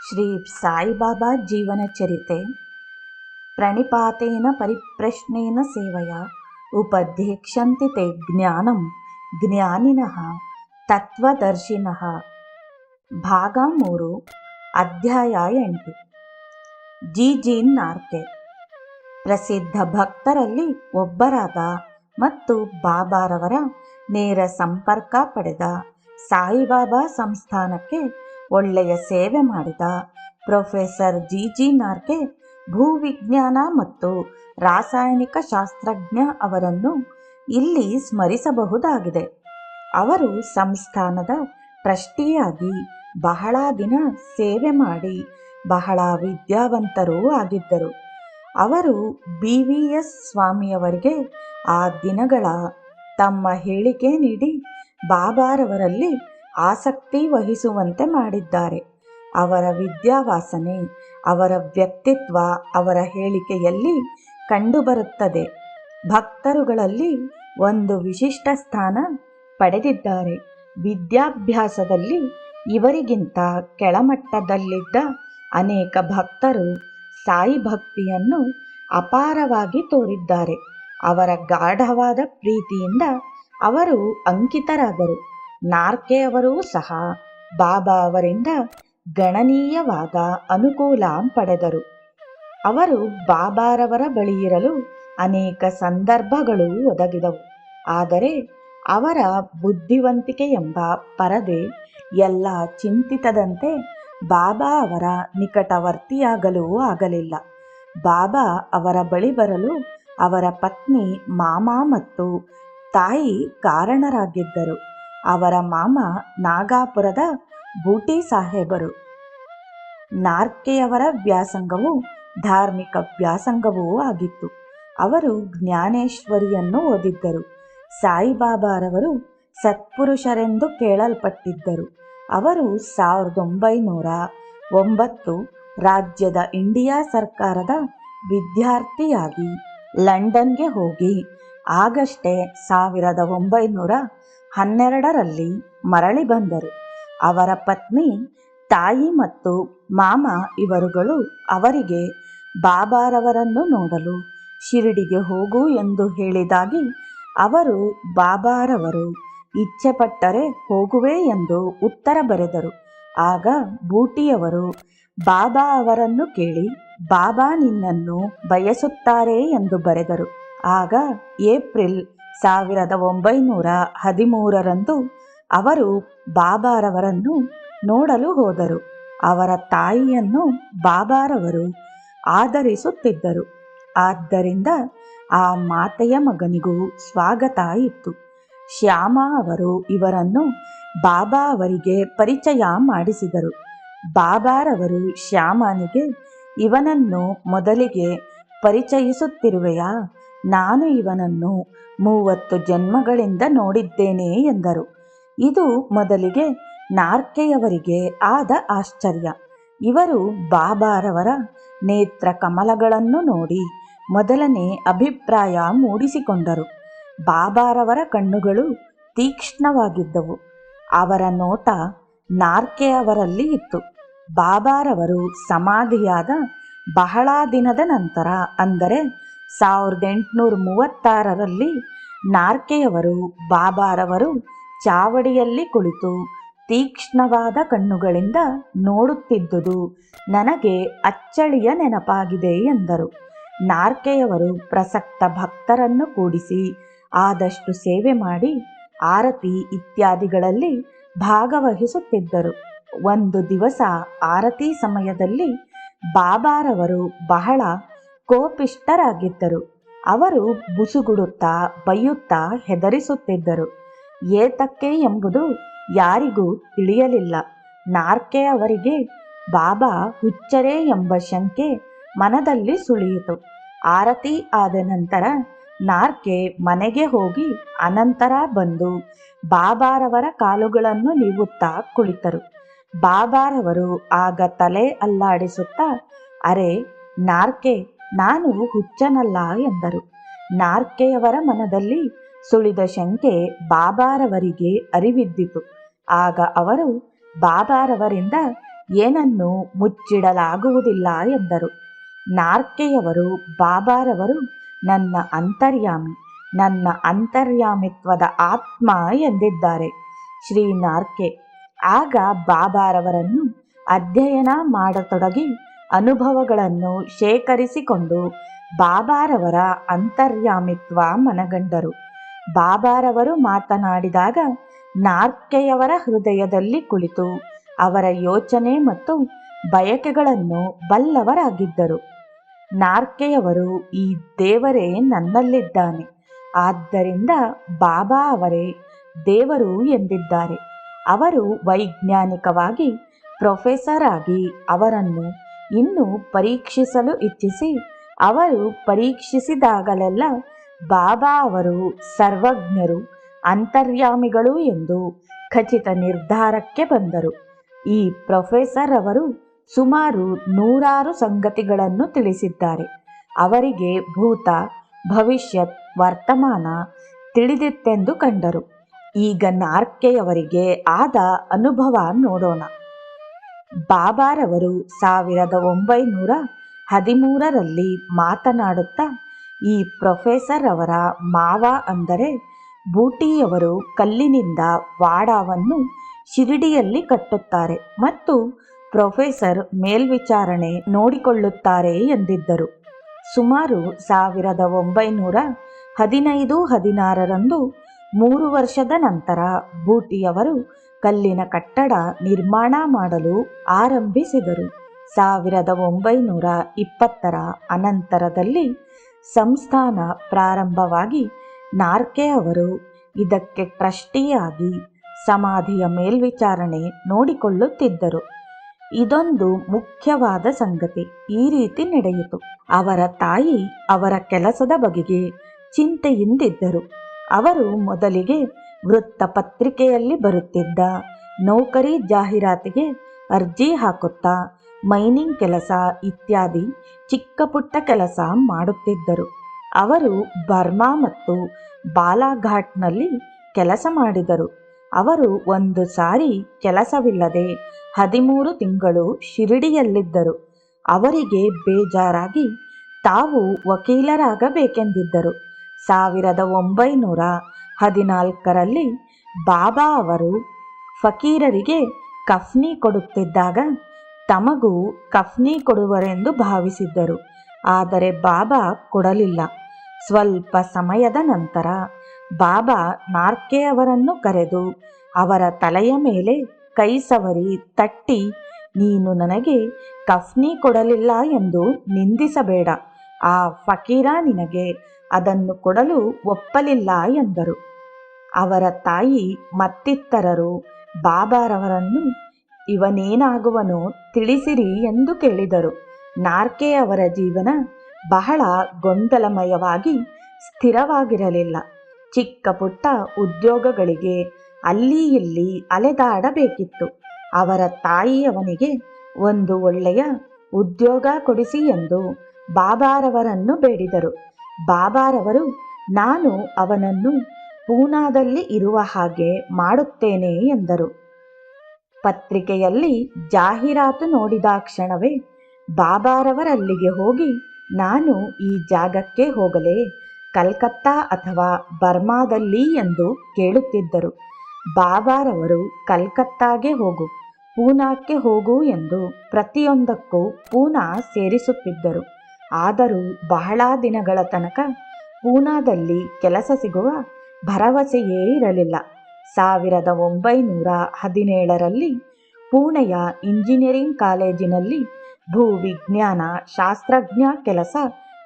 ಶ್ರೀ ಸಾಯಿಬಾಬಾ ಜೀವನ ಚರಿತೆ ಪ್ರಣಿಪಾತೇನ ಪರಿಪ್ರಶ್ನೇನ ಸೇವೆಯ ಉಪದೇಕ್ಷಂತಿ ತೇ ಜ್ಞಾನಂ ಜ್ಞಾನಿನಃ ತತ್ವದರ್ಶಿನಃ. ಭಾಗ 3, ಅಧ್ಯಾಯ 8. ಜೀನ್ ನಾರ್ಕೆ ಪ್ರಸಿದ್ಧ ಭಕ್ತರಲ್ಲಿ ಒಬ್ಬರಾದ ಮತ್ತು ಬಾಬಾರವರ ನೇರ ಸಂಪರ್ಕ ಪಡೆದ ಸಾಯಿಬಾಬಾ ಸಂಸ್ಥಾನಕ್ಕೆ ಒಳ್ಳೆಯ ಸೇವೆ ಮಾಡಿದ ಪ್ರೊಫೆಸರ್ ಜಿ ನಾರ್ಕೆ ಭೂವಿಜ್ಞಾನ ಮತ್ತು ರಾಸಾಯನಿಕ ಶಾಸ್ತ್ರಜ್ಞ ಅವರನ್ನು ಇಲ್ಲಿ ಸ್ಮರಿಸಬಹುದಾಗಿದೆ. ಅವರು ಸಂಸ್ಥಾನದ ಟ್ರಸ್ಟಿಯಾಗಿ ಬಹಳ ದಿನ ಸೇವೆ ಮಾಡಿ ಬಹಳ ವಿದ್ಯಾವಂತರೂ ಆಗಿದ್ದರು. ಅವರು BVS ಸ್ವಾಮಿಯವರಿಗೆ ಆ ದಿನಗಳ ತಮ್ಮ ಹೇಳಿಕೆ ನೀಡಿ ಬಾಬಾರವರಲ್ಲಿ ಆಸಕ್ತಿ ವಹಿಸುವಂತೆ ಮಾಡಿದ್ದಾರೆ. ಅವರ ವಿದ್ಯಾವಾಸನೆ, ಅವರ ವ್ಯಕ್ತಿತ್ವ ಅವರ ಹೇಳಿಕೆಯಲ್ಲಿ ಕಂಡುಬರುತ್ತದೆ. ಭಕ್ತರುಗಳಲ್ಲಿ ಒಂದು ವಿಶಿಷ್ಟ ಸ್ಥಾನ ಪಡೆದಿದ್ದಾರೆ. ವಿದ್ಯಾಭ್ಯಾಸದಲ್ಲಿ ಇವರಿಗಿಂತ ಕೆಳಮಟ್ಟದಲ್ಲಿದ್ದ ಅನೇಕ ಭಕ್ತರು ಸಾಯಿ ಭಕ್ತಿಯನ್ನು ಅಪಾರವಾಗಿ ತೋರಿದ್ದಾರೆ. ಅವರ ಗಾಢವಾದ ಪ್ರೀತಿಯಿಂದ ಅವರು ಅಂಕಿತರಾದರು. ನಾರ್ಕೆ ಅವರೂ ಸಹ ಬಾಬಾ ಅವರಿಂದ ಗಣನೀಯವಾದ ಅನುಕೂಲ ಪಡೆದರು. ಅವರು ಬಾಬಾರವರ ಬಳಿ ಇರಲು ಅನೇಕ ಸಂದರ್ಭಗಳು ಒದಗಿದವು. ಆದರೆ ಅವರ ಬುದ್ಧಿವಂತಿಕೆ ಎಂಬ ಪರದೆ ಎಲ್ಲ ಚಿಂತಿತದಂತೆ ಬಾಬಾ ಅವರ ನಿಕಟವರ್ತಿಯಾಗಲೂ ಆಗಲಿಲ್ಲ. ಬಾಬಾ ಅವರ ಬಳಿ ಬರಲು ಅವರ ಪತ್ನಿ ಮಾಮಾ ಮತ್ತು ತಾಯಿ ಕಾರಣರಾಗಿದ್ದರು. ಅವರ ಮಾಮ ನಾಗಾಪುರದ ಬೂಟಿ ಸಾಹೇಬರು. ನಾರ್ಕೆಯವರ ವ್ಯಾಸಂಗವು ಧಾರ್ಮಿಕ ವ್ಯಾಸಂಗವೂ ಆಗಿತ್ತು. ಅವರು ಜ್ಞಾನೇಶ್ವರಿಯನ್ನು ಓದಿದ್ದರು. ಸಾಯಿಬಾಬಾರವರು ಸತ್ಪುರುಷರೆಂದು ಕೇಳಲ್ಪಟ್ಟಿದ್ದರು. ಅವರು 1909 ರಾಜ್ಯದ ಇಂಡಿಯಾ ಸರ್ಕಾರದ ವಿದ್ಯಾರ್ಥಿಯಾಗಿ ಲಂಡನ್ಗೆ ಹೋಗಿ ಆಗಷ್ಟೇ 1912ರಲ್ಲಿ ಮರಳಿ ಬಂದರು. ಅವರ ಪತ್ನಿ, ತಾಯಿ ಮತ್ತು ಮಾಮ ಇವರುಗಳು ಅವರಿಗೆ ಬಾಬಾರವರನ್ನು ನೋಡಲು ಶಿರಡಿಗೆ ಹೋಗು ಎಂದು ಹೇಳಿದಾಗಿ ಅವರು ಬಾಬಾರವರು ಇಚ್ಛೆಪಟ್ಟರೆ ಹೋಗುವೆ ಎಂದು ಉತ್ತರ ಬರೆದರು. ಆಗ ಬೂಟಿಯವರು ಬಾಬಾ ಅವರನ್ನು ಕೇಳಿ ಬಾಬಾ ನಿನ್ನನ್ನು ಬಯಸುತ್ತಾರೆ ಎಂದು ಬರೆದರು. ಆಗ ಏಪ್ರಿಲ್ 1913ರಂದು ಅವರು ಬಾಬಾರವರನ್ನು ನೋಡಲು ಹೋದರು. ಅವರ ತಾಯಿಯನ್ನು ಬಾಬಾರವರು ಆದರಿಸುತ್ತಿದ್ದರು. ಆದ್ದರಿಂದ ಆ ಮಾತೆಯ ಮಗನಿಗೂ ಸ್ವಾಗತ ಇತ್ತು. ಶ್ಯಾಮ ಅವರು ಇವರನ್ನು ಬಾಬಾ ಅವರಿಗೆ ಪರಿಚಯ ಮಾಡಿಸಿದರು. ಬಾಬಾರವರು ಶ್ಯಾಮನಿಗೆ, ಇವನನ್ನು ಮೊದಲಿಗೆ ಪರಿಚಯಿಸುತ್ತಿರುವೆಯಾ? ನಾನು ಇವನನ್ನು 30 ಜನ್ಮಗಳಿಂದ ನೋಡಿದ್ದೇನೆ ಎಂದರು. ಇದು ಮೊದಲಿಗೆ ನಾರ್ಕೆಯವರಿಗೆ ಆದ ಆಶ್ಚರ್ಯ. ಇವರು ಬಾಬಾರವರ ನೇತ್ರ ಕಮಲಗಳನ್ನು ನೋಡಿ ಮೊದಲನೇ ಅಭಿಪ್ರಾಯ ಮೂಡಿಸಿಕೊಂಡರು. ಬಾಬಾರವರ ಕಣ್ಣುಗಳು ತೀಕ್ಷ್ಣವಾಗಿದ್ದವು. ಅವರ ನೋಟ ನಾರ್ಕೆ ಅವರಲ್ಲಿ ಇತ್ತು. ಬಾಬಾರವರು ಸಮಾಧಿಯಾದ ಬಹಳ ದಿನದ ನಂತರ, ಅಂದರೆ 1836ರಲ್ಲಿ ನಾರ್ಕೆಯವರು ಬಾಬಾರವರು ಚಾವಡಿಯಲ್ಲಿ ಕುಳಿತು ತೀಕ್ಷ್ಣವಾದ ಕಣ್ಣುಗಳಿಂದ ನೋಡುತ್ತಿದ್ದುದು ನನಗೆ ಅಚ್ಚಳಿಯ ನೆನಪಾಗಿದೆ ಎಂದರು. ನಾರ್ಕೆಯವರು ಪ್ರಸಕ್ತ ಭಕ್ತರನ್ನು ಕೂಡಿಸಿ ಆದಷ್ಟು ಸೇವೆ ಮಾಡಿ ಆರತಿ ಇತ್ಯಾದಿಗಳಲ್ಲಿ ಭಾಗವಹಿಸುತ್ತಿದ್ದರು. ಒಂದು ದಿವಸ ಆರತಿ ಸಮಯದಲ್ಲಿ ಬಾಬಾರವರು ಬಹಳ ಕೋಪಿಷ್ಠರಾಗಿದ್ದರು. ಅವರು ಬುಸುಗುಡುತ್ತಾ ಬೈಯುತ್ತಾ ಹೆದರಿಸುತ್ತಿದ್ದರು. ಏತಕ್ಕೆ ಎಂಬುದು ಯಾರಿಗೂ ತಿಳಿಯಲಿಲ್ಲ. ನಾರ್ಕೆ ಅವರಿಗೆ ಬಾಬಾ ಹುಚ್ಚರೇ ಎಂಬ ಶಂಕೆ ಮನದಲ್ಲಿ ಸುಳಿಯಿತು. ಆರತಿ ಆದ ನಂತರ ನಾರ್ಕೆ ಮನೆಗೆ ಹೋಗಿ ಅನಂತರ ಬಂದು ಬಾಬಾರವರ ಕಾಲುಗಳನ್ನು ನೀವುತ್ತಾ ಕುಳಿತರು. ಬಾಬಾರವರು ಆಗ ತಲೆ ಅಲ್ಲಾಡಿಸುತ್ತಾ, ಅರೆ ನಾರ್ಕೆ, ನಾನು ಹುಚ್ಚನಲ್ಲ ಎಂದರು. ನಾರ್ಕೆಯವರ ಮನದಲ್ಲಿ ಸುಳಿದ ಶಂಕೆ ಬಾಬಾರವರಿಗೆ ಅರಿವಿದ್ದಿತು. ಆಗ ಅವರು ಬಾಬಾರವರಿಂದ ಏನನ್ನೂ ಮುಚ್ಚಿಡಲಾಗುವುದಿಲ್ಲ ಎಂದರು. ನಾರ್ಕೆಯವರು ಬಾಬಾರವರು ನನ್ನ ಅಂತರ್ಯಾಮಿ, ನನ್ನ ಅಂತರ್ಯಾಮಿತ್ವದ ಆತ್ಮ ಎಂದಿದ್ದಾರೆ. ಶ್ರೀ ನಾರ್ಕೆ ಆಗ ಬಾಬಾರವರನ್ನು ಅಧ್ಯಯನ ಮಾಡತೊಡಗಿ ಅನುಭವಗಳನ್ನು ಶೇಖರಿಸಿಕೊಂಡು ಬಾಬಾರವರ ಅಂತರ್ಯಾಮಿತ್ವ ಮನಗಂಡರು. ಬಾಬಾರವರು ಮಾತನಾಡಿದಾಗ ನಾರ್ಕೆಯವರ ಹೃದಯದಲ್ಲಿ ಕುಳಿತು ಅವರ ಯೋಚನೆ ಮತ್ತು ಬಯಕೆಗಳನ್ನು ಬಲ್ಲವರಾಗಿದ್ದರು. ನಾರ್ಕೆಯವರು ಈ ದೇವರೇ ನನ್ನಲ್ಲಿದ್ದಾನೆ, ಆದ್ದರಿಂದ ಬಾಬಾ ಅವರೇ ದೇವರು ಎಂದಿದ್ದಾರೆ. ಅವರು ವೈಜ್ಞಾನಿಕವಾಗಿ ಪ್ರೊಫೆಸರ್ ಆಗಿ ಅವರನ್ನು ಇನ್ನೂ ಪರೀಕ್ಷಿಸಲು ಇಚ್ಛಿಸಿ ಅವರು ಪರೀಕ್ಷಿಸಿದಾಗಲೆಲ್ಲ ಬಾಬಾ ಅವರು ಸರ್ವಜ್ಞರು, ಅಂತರ್ಯಾಮಿಗಳು ಎಂದು ಖಚಿತ ನಿರ್ಧಾರಕ್ಕೆ ಬಂದರು. ಈ ಪ್ರೊಫೆಸರ್ ಅವರು ಸುಮಾರು 100 ಸಂಗತಿಗಳನ್ನು ತಿಳಿಸಿದ್ದಾರೆ. ಅವರಿಗೆ ಭೂತ, ಭವಿಷ್ಯತ್, ವರ್ತಮಾನ ತಿಳಿದಿತ್ತೆಂದು ಕಂಡರು. ಈಗ ನಾರ್ಕೆಯವರಿಗೆ ಆದ ಅನುಭವ ನೋಡೋಣ. ಬಾಬಾರವರು 1913ರಲ್ಲಿ ಮಾತನಾಡುತ್ತಾ ಈ ಪ್ರೊಫೆಸರ್ ಅವರ ಮಾವ ಅಂದರೆ ಬೂಟಿಯವರು ಕಲ್ಲಿನಿಂದ ವಾಡಾವನ್ನು ಶಿರಡಿಯಲ್ಲಿ ಕಟ್ಟುತ್ತಾರೆ ಮತ್ತು ಪ್ರೊಫೆಸರ್ ಮೇಲ್ವಿಚಾರಣೆ ನೋಡಿಕೊಳ್ಳುತ್ತಾರೆ ಎಂದಿದ್ದರು. ಸುಮಾರು 1915-16ರಂದು 3 ವರ್ಷದ ನಂತರ ಬೂಟಿಯವರು ಕಲ್ಲಿನ ಕಟ್ಟಡ ನಿರ್ಮಾಣ ಮಾಡಲು ಆರಂಭಿಸಿದರು. 1920ರ ಅನಂತರದಲ್ಲಿ ಸಂಸ್ಥಾನ ಪ್ರಾರಂಭವಾಗಿ ನಾರ್ಕೆ ಅವರು ಇದಕ್ಕೆ ಟ್ರಸ್ಟಿಯಾಗಿ ಸಮಾಧಿಯ ಮೇಲ್ವಿಚಾರಣೆ ನೋಡಿಕೊಳ್ಳುತ್ತಿದ್ದರು. ಇದೊಂದು ಮುಖ್ಯವಾದ ಸಂಗತಿ. ಈ ರೀತಿ ನಡೆಯಿತು. ಅವರ ತಾಯಿ ಅವರ ಕೆಲಸದ ಬಗೆಗೆ ಚಿಂತೆಯಿಂದಿದ್ದರು. ಅವರು ಮೊದಲಿಗೆ ವೃತ್ತಪತ್ರಿಕೆಯಲ್ಲಿ ಬರುತ್ತಿದ್ದ ನೌಕರಿ ಜಾಹೀರಾತಿಗೆ ಅರ್ಜಿ ಹಾಕುತ್ತಾ ಮೈನಿಂಗ್ ಕೆಲಸ ಇತ್ಯಾದಿ ಚಿಕ್ಕ ಪುಟ್ಟ ಕೆಲಸ ಮಾಡುತ್ತಿದ್ದರು. ಅವರು ಬರ್ಮಾ ಮತ್ತು ಬಾಲಾಘಾಟ್ನಲ್ಲಿ ಕೆಲಸ ಮಾಡಿದರು. ಅವರು ಒಂದು ಸಾರಿ ಕೆಲಸವಿಲ್ಲದೆ 13 ತಿಂಗಳು ಶಿರಡಿಯಲ್ಲಿದ್ದರು. ಅವರಿಗೆ ಬೇಜಾರಾಗಿ ತಾವು ವಕೀಲರಾಗಬೇಕೆಂದಿದ್ದರು. 1914ರಲ್ಲಿ ಬಾಬಾ ಅವರು ಫಕೀರರಿಗೆ ಕಫ್ನಿ ಕೊಡುತ್ತಿದ್ದಾಗ ತಮಗೂ ಕಫ್ನಿ ಕೊಡುವರೆಂದು ಭಾವಿಸಿದ್ದರು. ಆದರೆ ಬಾಬಾ ಕೊಡಲಿಲ್ಲ. ಸ್ವಲ್ಪ ಸಮಯದ ನಂತರ ಬಾಬಾ ನಾರ್ಕೆಯವರನ್ನು ಕರೆದು ಅವರ ತಲೆಯ ಮೇಲೆ ಕೈ ಸವರಿ ತಟ್ಟಿ, ನೀನು ನನಗೆ ಕಫ್ನಿ ಕೊಡಲಿಲ್ಲ ಎಂದು ನಿಂದಿಸಬೇಡ, ಆ ಫಕೀರ ನಿನಗೆ ಅದನ್ನು ಕೊಡಲು ಒಪ್ಪಲಿಲ್ಲ ಎಂದರು. ಅವರ ತಾಯಿ ಮತ್ತಿತರರು ಬಾಬಾರವರನ್ನು ಇವನೇನಾಗುವನೋ ತಿಳಿಸಿರಿ ಎಂದು ಕೇಳಿದರು. ನಾರ್ಕೆಯವರ ಜೀವನ ಬಹಳ ಗೊಂದಲಮಯವಾಗಿ ಸ್ಥಿರವಾಗಿರಲಿಲ್ಲ. ಚಿಕ್ಕ ಪುಟ್ಟ ಉದ್ಯೋಗಗಳಿಗೆ ಅಲ್ಲಿ ಇಲ್ಲಿ ಅಲೆದಾಡಬೇಕಿತ್ತು. ಅವರ ತಾಯಿಯವನಿಗೆ ಒಂದು ಒಳ್ಳೆಯ ಉದ್ಯೋಗ ಕೊಡಿಸಿ ಎಂದು ಬಾಬಾರವರನ್ನು ಬೇಡಿದರು. ಬಾಬಾರವರು, ನಾನು ಅವನನ್ನು ಪೂನಾದಲ್ಲಿ ಇರುವ ಹಾಗೆ ಮಾಡುತ್ತೇನೆ ಎಂದರು. ಪತ್ರಿಕೆಯಲ್ಲಿ ಜಾಹೀರಾತು ನೋಡಿದಾಕ್ಷಣವೇ ಬಾಬಾರವರಲ್ಲಿಗೆ ಹೋಗಿ, ನಾನು ಈ ಜಾಗಕ್ಕೆ ಹೋಗಲೇ, ಕಲ್ಕತ್ತಾ ಅಥವಾ ಬರ್ಮಾದಲ್ಲಿ ಎಂದು ಕೇಳುತ್ತಿದ್ದರು. ಬಾಬಾರವರು ಕಲ್ಕತ್ತಾಗೆ ಹೋಗು, ಪೂನಾಕ್ಕೆ ಹೋಗು ಎಂದು ಪ್ರತಿಯೊಂದಕ್ಕೂ ಪೂನಾ ಸೇರಿಸುತ್ತಿದ್ದರು. ಆದರೂ ಬಹಳ ದಿನಗಳ ತನಕ ಪೂನಾದಲ್ಲಿ ಕೆಲಸ ಸಿಗುವ ಭರವಸೆಯೇ ಇರಲಿಲ್ಲ. 1917ರಲ್ಲಿ ಪುಣೆಯ ಇಂಜಿನಿಯರಿಂಗ್ ಕಾಲೇಜಿನಲ್ಲಿ ಭೂವಿಜ್ಞಾನ ಶಾಸ್ತ್ರಜ್ಞ ಕೆಲಸ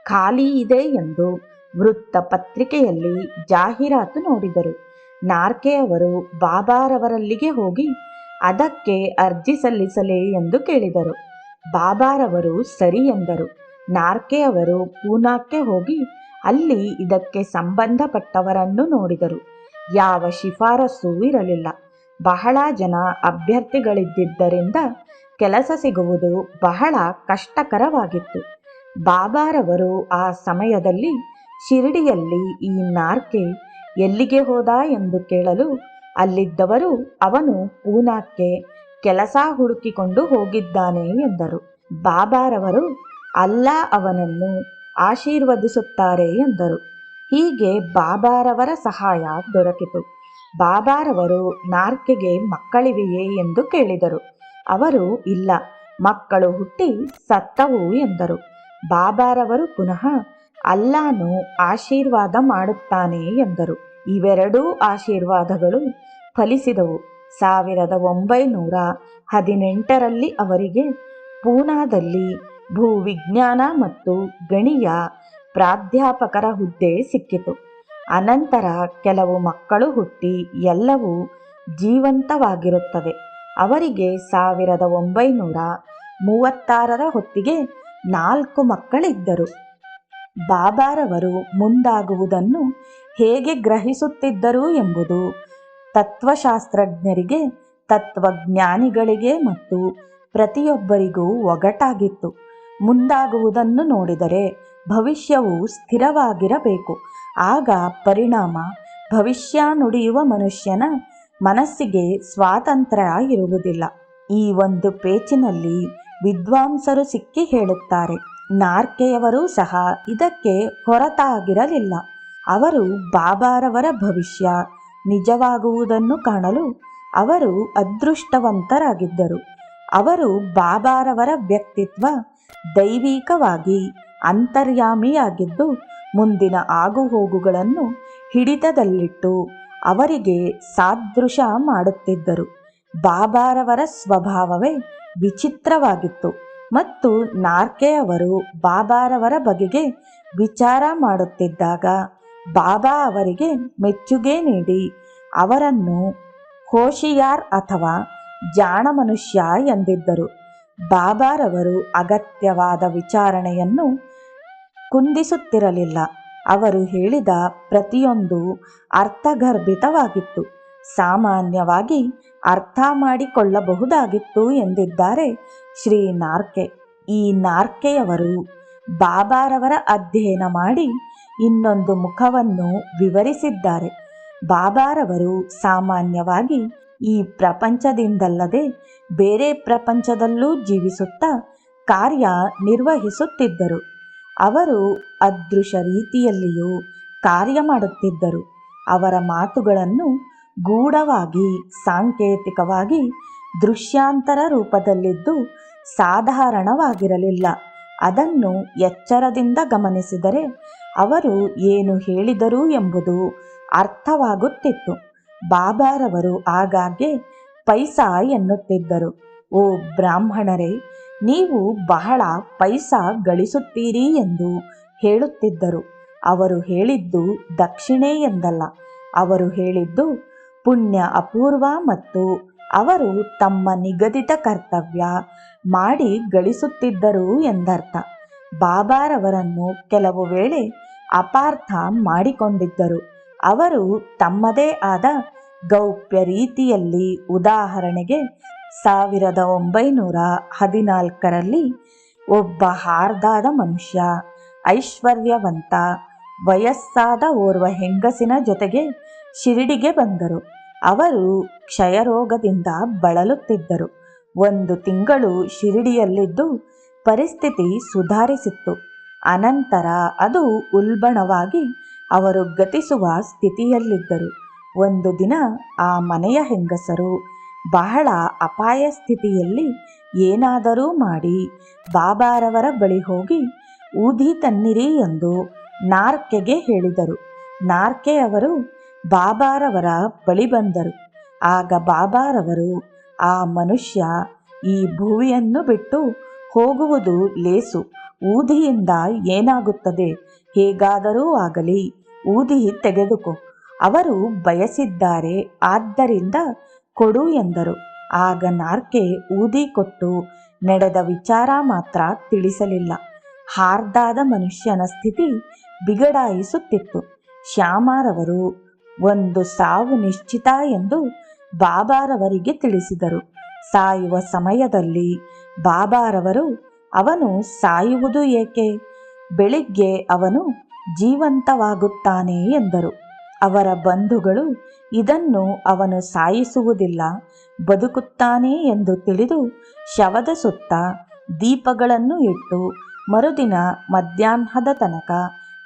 ಖಾಲಿ ಇದೆ ಎಂದು ವೃತ್ತಪತ್ರಿಕೆಯಲ್ಲಿ ಜಾಹೀರಾತು ನೋಡಿದರು. ನಾರ್ಕೆಯವರು ಬಾಬಾರವರಲ್ಲಿಗೆ ಹೋಗಿ ಅದಕ್ಕೆ ಅರ್ಜಿ ಸಲ್ಲಿಸಲೇ ಎಂದು ಕೇಳಿದರು. ಬಾಬಾರವರು ಸರಿ ಎಂದರು. ನಾರ್ಕೆಯವರು ಪೂನಾಕ್ಕೆ ಹೋಗಿ ಅಲ್ಲಿ ಇದಕ್ಕೆ ಸಂಬಂಧಪಟ್ಟವರನ್ನು ನೋಡಿದರು. ಯಾವ ಶಿಫಾರಸು ಇರಲಿಲ್ಲ. ಬಹಳ ಜನ ಅಭ್ಯರ್ಥಿಗಳಿದ್ದರಿಂದ ಕೆಲಸ ಸಿಗುವುದು ಬಹಳ ಕಷ್ಟಕರವಾಗಿತ್ತು. ಬಾಬಾರವರು ಆ ಸಮಯದಲ್ಲಿ ಶಿರಡಿಯಲ್ಲಿ ಈ ನಾರ್ಕೆ ಎಲ್ಲಿಗೆ ಹೋದ ಎಂದು ಕೇಳಲು ಅಲ್ಲಿದ್ದವರು ಅವನು ಪೂನಾಕ್ಕೆ ಕೆಲಸ ಹುಡುಕಿಕೊಂಡು ಹೋಗಿದ್ದಾನೆ ಎಂದರು. ಬಾಬಾರವರು ಅಲ್ಲಾ ಅವನನ್ನು ಆಶೀರ್ವದಿಸುತ್ತಾರೆ ಎಂದರು. ಹೀಗೆ ಬಾಬಾರವರ ಸಹಾಯ ದೊರಕಿತು. ಬಾಬಾರವರು ನಾರ್ಕೆಗೆ ಮಕ್ಕಳಿವೆಯೇ ಎಂದು ಕೇಳಿದರು. ಅವರು ಇಲ್ಲ, ಮಕ್ಕಳು ಹುಟ್ಟಿ ಸತ್ತವು ಎಂದರು. ಬಾಬಾರವರು ಪುನಃ ಅಲ್ಲಾನು ಆಶೀರ್ವಾದ ಮಾಡುತ್ತಾನೆ ಎಂದರು. ಇವೆರಡೂ ಆಶೀರ್ವಾದಗಳು ಫಲಿಸಿದವು. 1918ರಲ್ಲಿ ಅವರಿಗೆ ಪೂನಾದಲ್ಲಿ ಭೂವಿಜ್ಞಾನ ಮತ್ತು ಗಣಿಯ ಪ್ರಾಧ್ಯಾಪಕರ ಹುದ್ದೆ ಸಿಕ್ಕಿತು. ಅನಂತರ ಕೆಲವು ಮಕ್ಕಳು ಹುಟ್ಟಿ ಎಲ್ಲವೂ ಜೀವಂತವಾಗಿರುತ್ತವೆ. ಅವರಿಗೆ 1936ರ ಹೊತ್ತಿಗೆ 4 ಮಕ್ಕಳಿದ್ದರು. ಬಾಬಾರವರು ಮುಂದಾಗುವುದನ್ನು ಹೇಗೆ ಗ್ರಹಿಸುತ್ತಿದ್ದರು ಎಂಬುದು ತತ್ವಶಾಸ್ತ್ರಜ್ಞರಿಗೆ, ತತ್ವಜ್ಞಾನಿಗಳಿಗೆ ಮತ್ತು ಪ್ರತಿಯೊಬ್ಬರಿಗೂ ಒಗಟಾಗಿತ್ತು. ಮುಂದಾಗುವುದನ್ನು ನೋಡಿದರೆ ಭವಿಷ್ಯವು ಸ್ಥಿರವಾಗಿರಬೇಕು. ಆಗ ಪರಿಣಾಮ ಭವಿಷ್ಯ ನುಡಿಯುವ ಮನುಷ್ಯನ ಮನಸ್ಸಿಗೆ ಸ್ವಾತಂತ್ರ್ಯ ಇರುವುದಿಲ್ಲ. ಈ ಒಂದು ಪೇಚಿನಲ್ಲಿ ವಿದ್ವಾಂಸರು ಸಿಕ್ಕಿ ಹೇಳುತ್ತಾರೆ. ನಾರ್ಕೆಯವರೂ ಸಹ ಇದಕ್ಕೆ ಹೊರತಾಗಿರಲಿಲ್ಲ. ಅವರು ಬಾಬಾರವರ ಭವಿಷ್ಯ ನಿಜವಾಗುವುದನ್ನು ಕಾಣಲು ಅವರು ಅದೃಷ್ಟವಂತರಾಗಿದ್ದರು. ಅವರು ಬಾಬಾರವರ ವ್ಯಕ್ತಿತ್ವ ದೈವಿಕವಾಗಿ ಅಂತರ್ಯಾಮಿಯಾಗಿದ್ದು ಮುಂದಿನ ಆಗುಹೋಗುಗಳನ್ನು ಹಿಡಿತದಲ್ಲಿಟ್ಟು ಅವರಿಗೆ ಸಾದೃಶ ಮಾಡುತ್ತಿದ್ದರು. ಬಾಬಾರವರ ಸ್ವಭಾವವೇ ವಿಚಿತ್ರವಾಗಿತ್ತು ಮತ್ತು ನಾರ್ಕೆಯವರು ಬಾಬಾರವರ ಬಗೆಗೆ ವಿಚಾರ ಮಾಡುತ್ತಿದ್ದಾಗ ಬಾಬಾ ಅವರಿಗೆ ಮೆಚ್ಚುಗೆ ನೀಡಿ ಅವರನ್ನು ಹೋಶಿಯಾರ್ ಅಥವಾ ಜಾಣ ಮನುಷ್ಯ ಎಂದಿದ್ದರು. ಬಾಬಾರವರು ಅಗತ್ಯವಾದ ವಿಚಾರಣೆಯನ್ನು ಕುಂದಿಸುತ್ತಿರಲಿಲ್ಲ. ಅವರು ಹೇಳಿದ ಪ್ರತಿಯೊಂದು ಅರ್ಥಗರ್ಭಿತವಾಗಿತ್ತು, ಸಾಮಾನ್ಯವಾಗಿ ಅರ್ಥ ಮಾಡಿಕೊಳ್ಳಬಹುದಾಗಿತ್ತು ಎಂದಿದ್ದಾರೆ ಶ್ರೀ ನಾರ್ಕೆ. ಈ ನಾರ್ಕೆಯವರು ಬಾಬಾರವರ ಅಧ್ಯಯನ ಮಾಡಿ ಇನ್ನೊಂದು ಮುಖವನ್ನು ವಿವರಿಸಿದ್ದಾರೆ. ಬಾಬಾರವರು ಸಾಮಾನ್ಯವಾಗಿ ಈ ಪ್ರಪಂಚದಿಂದಲ್ಲದೆ ಬೇರೆ ಪ್ರಪಂಚದಲ್ಲೂ ಜೀವಿಸುತ್ತಾ ಕಾರ್ಯ ನಿರ್ವಹಿಸುತ್ತಿದ್ದರು. ಅವರು ಅದೃಶ ರೀತಿಯಲ್ಲಿಯೂ ಕಾರ್ಯ ಮಾಡುತ್ತಿದ್ದರು. ಅವರ ಮಾತುಗಳನ್ನು ಗೂಢವಾಗಿ ಸಾಂಕೇತಿಕವಾಗಿ ದೃಶ್ಯಾಂತರ ರೂಪದಲ್ಲಿದ್ದು ಸಾಧಾರಣವಾಗಿರಲಿಲ್ಲ. ಅದನ್ನು ಎಚ್ಚರದಿಂದ ಗಮನಿಸಿದರೆ ಅವರು ಏನು ಹೇಳಿದರು ಎಂಬುದು ಅರ್ಥವಾಗುತ್ತಿತ್ತು. ಬಾಬಾರವರು ಆಗಾಗ್ಗೆ ಪೈಸಾ ಎನ್ನುತ್ತಿದ್ದರು. ಓ ಬ್ರಾಹ್ಮಣರೇ, ನೀವು ಬಹಳ ಪೈಸಾ ಗಳಿಸುತ್ತೀರಿ ಎಂದು ಹೇಳುತ್ತಿದ್ದರು. ಅವರು ಹೇಳಿದ್ದು ದಕ್ಷಿಣೆ ಎಂದಲ್ಲ, ಅವರು ಹೇಳಿದ್ದು ಪುಣ್ಯ ಅಪೂರ್ವ ಮತ್ತು ಅವರು ತಮ್ಮ ನಿಗದಿತ ಕರ್ತವ್ಯ ಮಾಡಿ ಗಳಿಸುತ್ತಿದ್ದರು ಎಂದರ್ಥ. ಬಾಬಾರವರನ್ನು ಕೆಲವು ವೇಳೆ ಅಪಾರ್ಥ ಮಾಡಿಕೊಂಡಿದ್ದರು. ಅವರು ತಮ್ಮದೇ ಆದ ಗೌಪ್ಯ ರೀತಿಯಲ್ಲಿ, ಉದಾಹರಣೆಗೆ 1914ರಲ್ಲಿ ಒಬ್ಬ ಹಾರ್ದಾದ ಮನುಷ್ಯ, ಐಶ್ವರ್ಯವಂತ, ವಯಸ್ಸಾದ ಓರ್ವ ಹೆಂಗಸಿನ ಜೊತೆಗೆ ಶಿರಡಿಗೆ ಬಂದರು. ಅವರು ಕ್ಷಯರೋಗದಿಂದ ಬಳಲುತ್ತಿದ್ದರು. 1 ತಿಂಗಳು ಶಿರಡಿಯಲ್ಲಿದ್ದು ಪರಿಸ್ಥಿತಿ ಸುಧಾರಿಸಿತ್ತು. ಅನಂತರ ಅದು ಉಲ್ಬಣವಾಗಿ ಅವರು ಗತಿಸುವ ಸ್ಥಿತಿಯಲ್ಲಿದ್ದರು. ಒಂದು ದಿನ ಆ ಮನೆಯ ಹೆಂಗಸರು ಬಹಳ ಅಪಾಯ ಸ್ಥಿತಿಯಲ್ಲಿ ಏನಾದರೂ ಮಾಡಿ ಬಾಬಾರವರ ಬಳಿ ಹೋಗಿ ಊದಿ ತನ್ನಿರಿ ಎಂದು ನಾರ್ಕೆಗೆ ಹೇಳಿದರು. ನಾರ್ಕೆಯವರು ಬಾಬಾರವರ ಬಳಿ ಬಂದರು. ಆಗ ಬಾಬಾರವರು, ಆ ಮನುಷ್ಯ ಈ ಭುವಿಯನ್ನು ಬಿಟ್ಟು ಹೋಗುವುದು ಲೇಸು, ಊದಿಯಿಂದ ಏನಾಗುತ್ತದೆ, ಹೇಗಾದರೂ ಆಗಲಿ ಊದಿ ತೆಗೆದುಕೋ, ಅವರು ಬಯಸಿದ್ದಾರೆ, ಆದ್ದರಿಂದ ಕೊಡು ಎಂದರು. ಆಗ ನಾರ್ಕೆ ಊದಿ ಕೊಟ್ಟು ನಡೆದ ವಿಚಾರ ಮಾತ್ರ ತಿಳಿಸಲಿಲ್ಲ. ಹಾರ್ದಾದ ಮನುಷ್ಯನ ಸ್ಥಿತಿ ಬಿಗಡಾಯಿಸುತ್ತಿತ್ತು. ಶ್ಯಾಮರವರು ಒಂದು ಸಾವು ನಿಶ್ಚಿತ ಎಂದು ಬಾಬಾರವರಿಗೆ ತಿಳಿಸಿದರು. ಸಾಯುವ ಸಮಯದಲ್ಲಿ ಬಾಬಾರವರು, ಅವನು ಸಾಯುವುದು ಏಕೆ, ಬೆಳಿಗ್ಗೆ ಅವನು ಜೀವಂತವಾಗುತ್ತಾನೆ ಎಂದರು. ಅವರ ಬಂಧುಗಳು ಇದನ್ನು ಅವನು ಸಾಯಿಸುವುದಿಲ್ಲ, ಬದುಕುತ್ತಾನೆ ಎಂದು ತಿಳಿದು ಶವದ ಸುತ್ತ ದೀಪಗಳನ್ನು ಇಟ್ಟು ಮರುದಿನ ಮಧ್ಯಾಹ್ನದ ತನಕ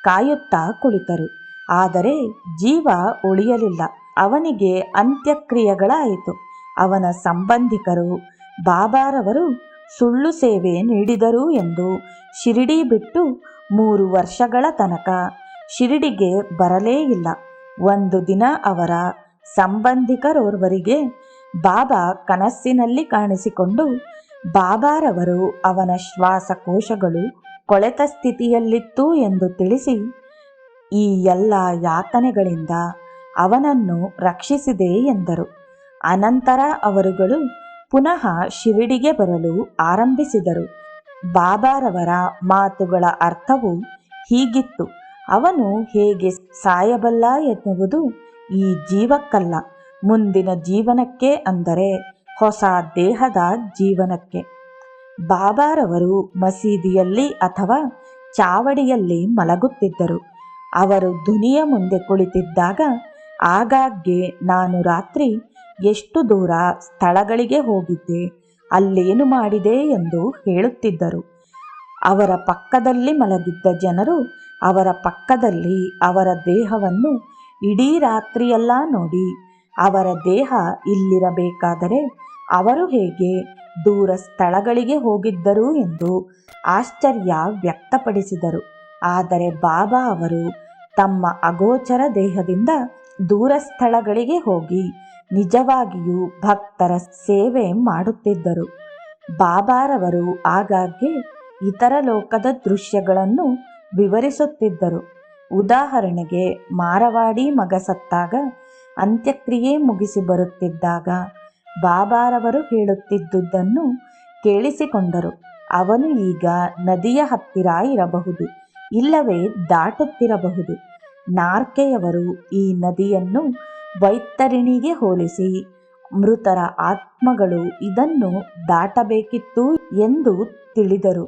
ಕಾಯುತ್ತಾ ಕುಳಿತರು. ಆದರೆ ಜೀವ ಉಳಿಯಲಿಲ್ಲ. ಅವನಿಗೆ ಅಂತ್ಯಕ್ರಿಯೆಗಳಾಯಿತು. ಅವನ ಸಂಬಂಧಿಕರು ಬಾಬಾರವರು ಸುಳ್ಳು ಸೇವೆ ನೀಡಿದರು ಎಂದು ಶಿರಡಿ ಬಿಟ್ಟು 3 ವರ್ಷಗಳ ತನಕ ಶಿರಡಿಗೆ ಬರಲೇ ಇಲ್ಲ. ಒಂದು ದಿನ ಅವರ ಸಂಬಂಧಿಕರೋರ್ವರಿಗೆ ಬಾಬಾ ಕನಸಿನಲ್ಲಿ ಕಾಣಿಸಿಕೊಂಡು, ಬಾಬಾರವರು ಅವನ ಶ್ವಾಸಕೋಶಗಳು ಕೊಳೆತ ಸ್ಥಿತಿಯಲ್ಲಿತ್ತು ಎಂದು ತಿಳಿಸಿ, ಈ ಎಲ್ಲ ಯಾತನೆಗಳಿಂದ ಅವನನ್ನು ರಕ್ಷಿಸಿದೆ ಎಂದರು. ಅನಂತರ ಅವರುಗಳು ಪುನಃ ಶಿರಡಿಗೆ ಬರಲು ಆರಂಭಿಸಿದರು. ಬಾಬಾರವರ ಮಾತುಗಳ ಅರ್ಥವು ಹೀಗಿತ್ತು: ಅವನು ಹೇಗೆ ಸಾಯಬಲ್ಲ ಎನ್ನುವುದು ಈ ಜೀವಕ್ಕಲ್ಲ, ಮುಂದಿನ ಜೀವನಕ್ಕೆ, ಅಂದರೆ ಹೊಸ ದೇಹದ ಜೀವನಕ್ಕೆ. ಬಾಬಾರವರು ಮಸೀದಿಯಲ್ಲಿ ಅಥವಾ ಚಾವಡಿಯಲ್ಲಿ ಮಲಗುತ್ತಿದ್ದರು. ಅವರು ಧ್ವನಿಯ ಮುಂದೆ ಕುಳಿತಿದ್ದಾಗ ಆಗಾಗ್ಗೆ ನಾನು ರಾತ್ರಿ ಎಷ್ಟು ದೂರ ಸ್ಥಳಗಳಿಗೆ ಹೋಗಿದ್ದೆ, ಅಲ್ಲೇನು ಮಾಡಿದೆ ಎಂದು ಹೇಳುತ್ತಿದ್ದರು. ಅವರ ಪಕ್ಕದಲ್ಲಿ ಮಲಗಿದ್ದ ಜನರು ಅವರ ಪಕ್ಕದಲ್ಲಿ ಅವರ ದೇಹವನ್ನು ಇಡೀ ರಾತ್ರಿಯೆಲ್ಲ ನೋಡಿ, ಅವರ ದೇಹ ಇಲ್ಲಿರಬೇಕಾದರೆ ಅವರು ಹೇಗೆ ದೂರ ಸ್ಥಳಗಳಿಗೆ ಹೋಗಿದ್ದರು ಎಂದು ಆಶ್ಚರ್ಯ ವ್ಯಕ್ತಪಡಿಸಿದರು. ಆದರೆ ಬಾಬಾ ಅವರು ತಮ್ಮ ಅಗೋಚರ ದೇಹದಿಂದ ದೂರ ಸ್ಥಳಗಳಿಗೆ ಹೋಗಿ ನಿಜವಾಗಿಯೂ ಭಕ್ತರ ಸೇವೆ ಮಾಡುತ್ತಿದ್ದರು. ಬಾಬಾರವರು ಆಗಾಗ್ಗೆ ಇತರ ಲೋಕದ ದೃಶ್ಯಗಳನ್ನು ವಿವರಿಸುತ್ತಿದ್ದರು. ಉದಾಹರಣೆಗೆ, ಮಾರವಾಡಿ ಮಗ ಸತ್ತಾಗ ಅಂತ್ಯಕ್ರಿಯೆ ಮುಗಿಸಿ ಬರುತ್ತಿದ್ದಾಗ ಬಾಬಾರವರು ಹೇಳುತ್ತಿದ್ದುದನ್ನು ಕೇಳಿಸಿಕೊಂಡರು. ಅವನು ಈಗ ನದಿಯ ಹತ್ತಿರ ಇರಬಹುದು, ಇಲ್ಲವೇ ದಾಟುತ್ತಿರಬಹುದು. ನಾರ್ಕೆಯವರು ಈ ನದಿಯನ್ನು ವೈತರಣಿಗೆ ಹೋಲಿಸಿ, ಮೃತರ ಆತ್ಮಗಳು ಇದನ್ನು ದಾಟಬೇಕಿತ್ತು ಎಂದು ತಿಳಿದರು.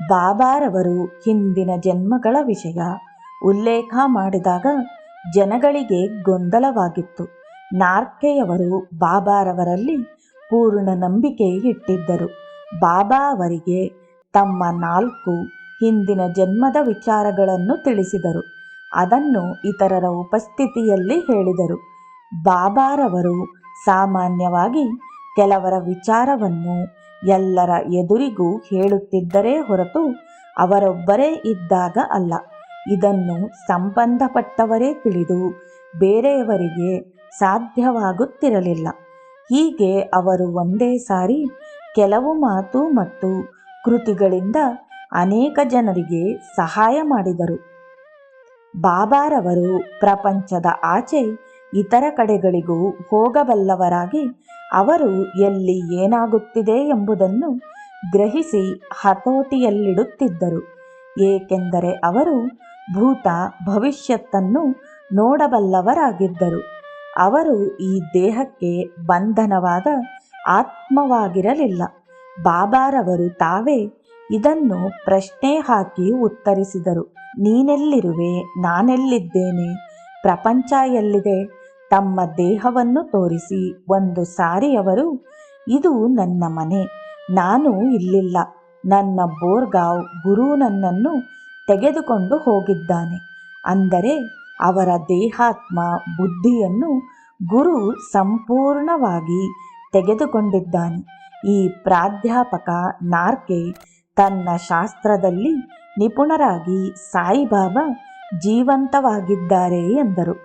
ಬಾಬಾರವರು ಹಿಂದಿನ ಜನ್ಮಗಳ ವಿಷಯ ಉಲ್ಲೇಖ ಮಾಡಿದಾಗ ಜನಗಳಿಗೆ ಗೊಂದಲವಾಗಿತ್ತು. ನಾರ್ಕೆಯವರು ಬಾಬಾರವರಲ್ಲಿ ಪೂರ್ಣ ನಂಬಿಕೆ ಇಟ್ಟಿದ್ದರು. ಬಾಬಾ ಅವರಿಗೆ ತಮ್ಮ 4 ಹಿಂದಿನ ಜನ್ಮದ ವಿಚಾರಗಳನ್ನು ತಿಳಿಸಿದರು. ಅದನ್ನು ಇತರರ ಉಪಸ್ಥಿತಿಯಲ್ಲಿ ಹೇಳಿದರು. ಬಾಬಾರವರು ಸಾಮಾನ್ಯವಾಗಿ ಕೆಲವರ ವಿಚಾರವನ್ನು ಎಲ್ಲರ ಎದುರಿಗೂ ಹೇಳುತ್ತಿದ್ದರೇ ಹೊರತು ಅವರೊಬ್ಬರೇ ಇದ್ದಾಗ ಅಲ್ಲ. ಇದನ್ನು ಸಂಬಂಧಪಟ್ಟವರೇ ತಿಳಿದು ಬೇರೆಯವರಿಗೆ ಸಾಧ್ಯವಾಗುತ್ತಿರಲಿಲ್ಲ. ಹೀಗೆ ಅವರು ಒಂದೇ ಸಾರಿ ಕೆಲವು ಮಾತು ಮತ್ತು ಕೃತಿಗಳಿಂದ ಅನೇಕ ಜನರಿಗೆ ಸಹಾಯ ಮಾಡಿದರು. ಬಾಬಾರವರು ಪ್ರಪಂಚದ ಆಚೆ ಇತರ ಕಡೆಗಳಿಗೂ ಹೋಗಬಲ್ಲವರಾಗಿ, ಅವರು ಎಲ್ಲಿ ಏನಾಗುತ್ತಿದೆ ಎಂಬುದನ್ನು ಗ್ರಹಿಸಿ ಹತೋಟಿಯಲ್ಲಿಡುತ್ತಿದ್ದರು. ಏಕೆಂದರೆ ಅವರು ಭೂತ ಭವಿಷ್ಯತ್ತನ್ನು ನೋಡಬಲ್ಲವರಾಗಿದ್ದರು. ಅವರು ಈ ದೇಹಕ್ಕೆ ಬಂಧನವಾದ ಆತ್ಮವಾಗಿರಲಿಲ್ಲ. ಬಾಬಾರವರು ತಾವೇ ಇದನ್ನು ಪ್ರಶ್ನೆ ಹಾಕಿ ಉತ್ತರಿಸಿದರು. ನೀನೆಲ್ಲಿರುವೆ, ನಾನೆಲ್ಲಿದ್ದೇನೆ, ಪ್ರಪಂಚ ಎಲ್ಲಿದೆ? ತಮ್ಮ ದೇಹವನ್ನು ತೋರಿಸಿ ಒಂದು ಸಾರಿ ಅವರು, ಇದು ನನ್ನ ಮನೆ, ನಾನು ಇಲ್ಲಿಲ್ಲ, ನನ್ನ ಬೋರ್ಗಾಂವ್ ಗುರು ನನ್ನನ್ನು ತೆಗೆದುಕೊಂಡು ಹೋಗಿದ್ದಾನೆ. ಅಂದರೆ ಅವರ ದೇಹಾತ್ಮ ಬುದ್ಧಿಯನ್ನು ಗುರು ಸಂಪೂರ್ಣವಾಗಿ ತೆಗೆದುಕೊಂಡಿದ್ದಾನೆ. ಈ ಪ್ರಾಧ್ಯಾಪಕ ನಾರ್ಕೆ ತನ್ನ ಶಾಸ್ತ್ರದಲ್ಲಿ ನಿಪುಣರಾಗಿ ಸಾಯಿಬಾಬಾ ಜೀವಂತವಾಗಿದ್ದಾರೆ ಎಂದರು.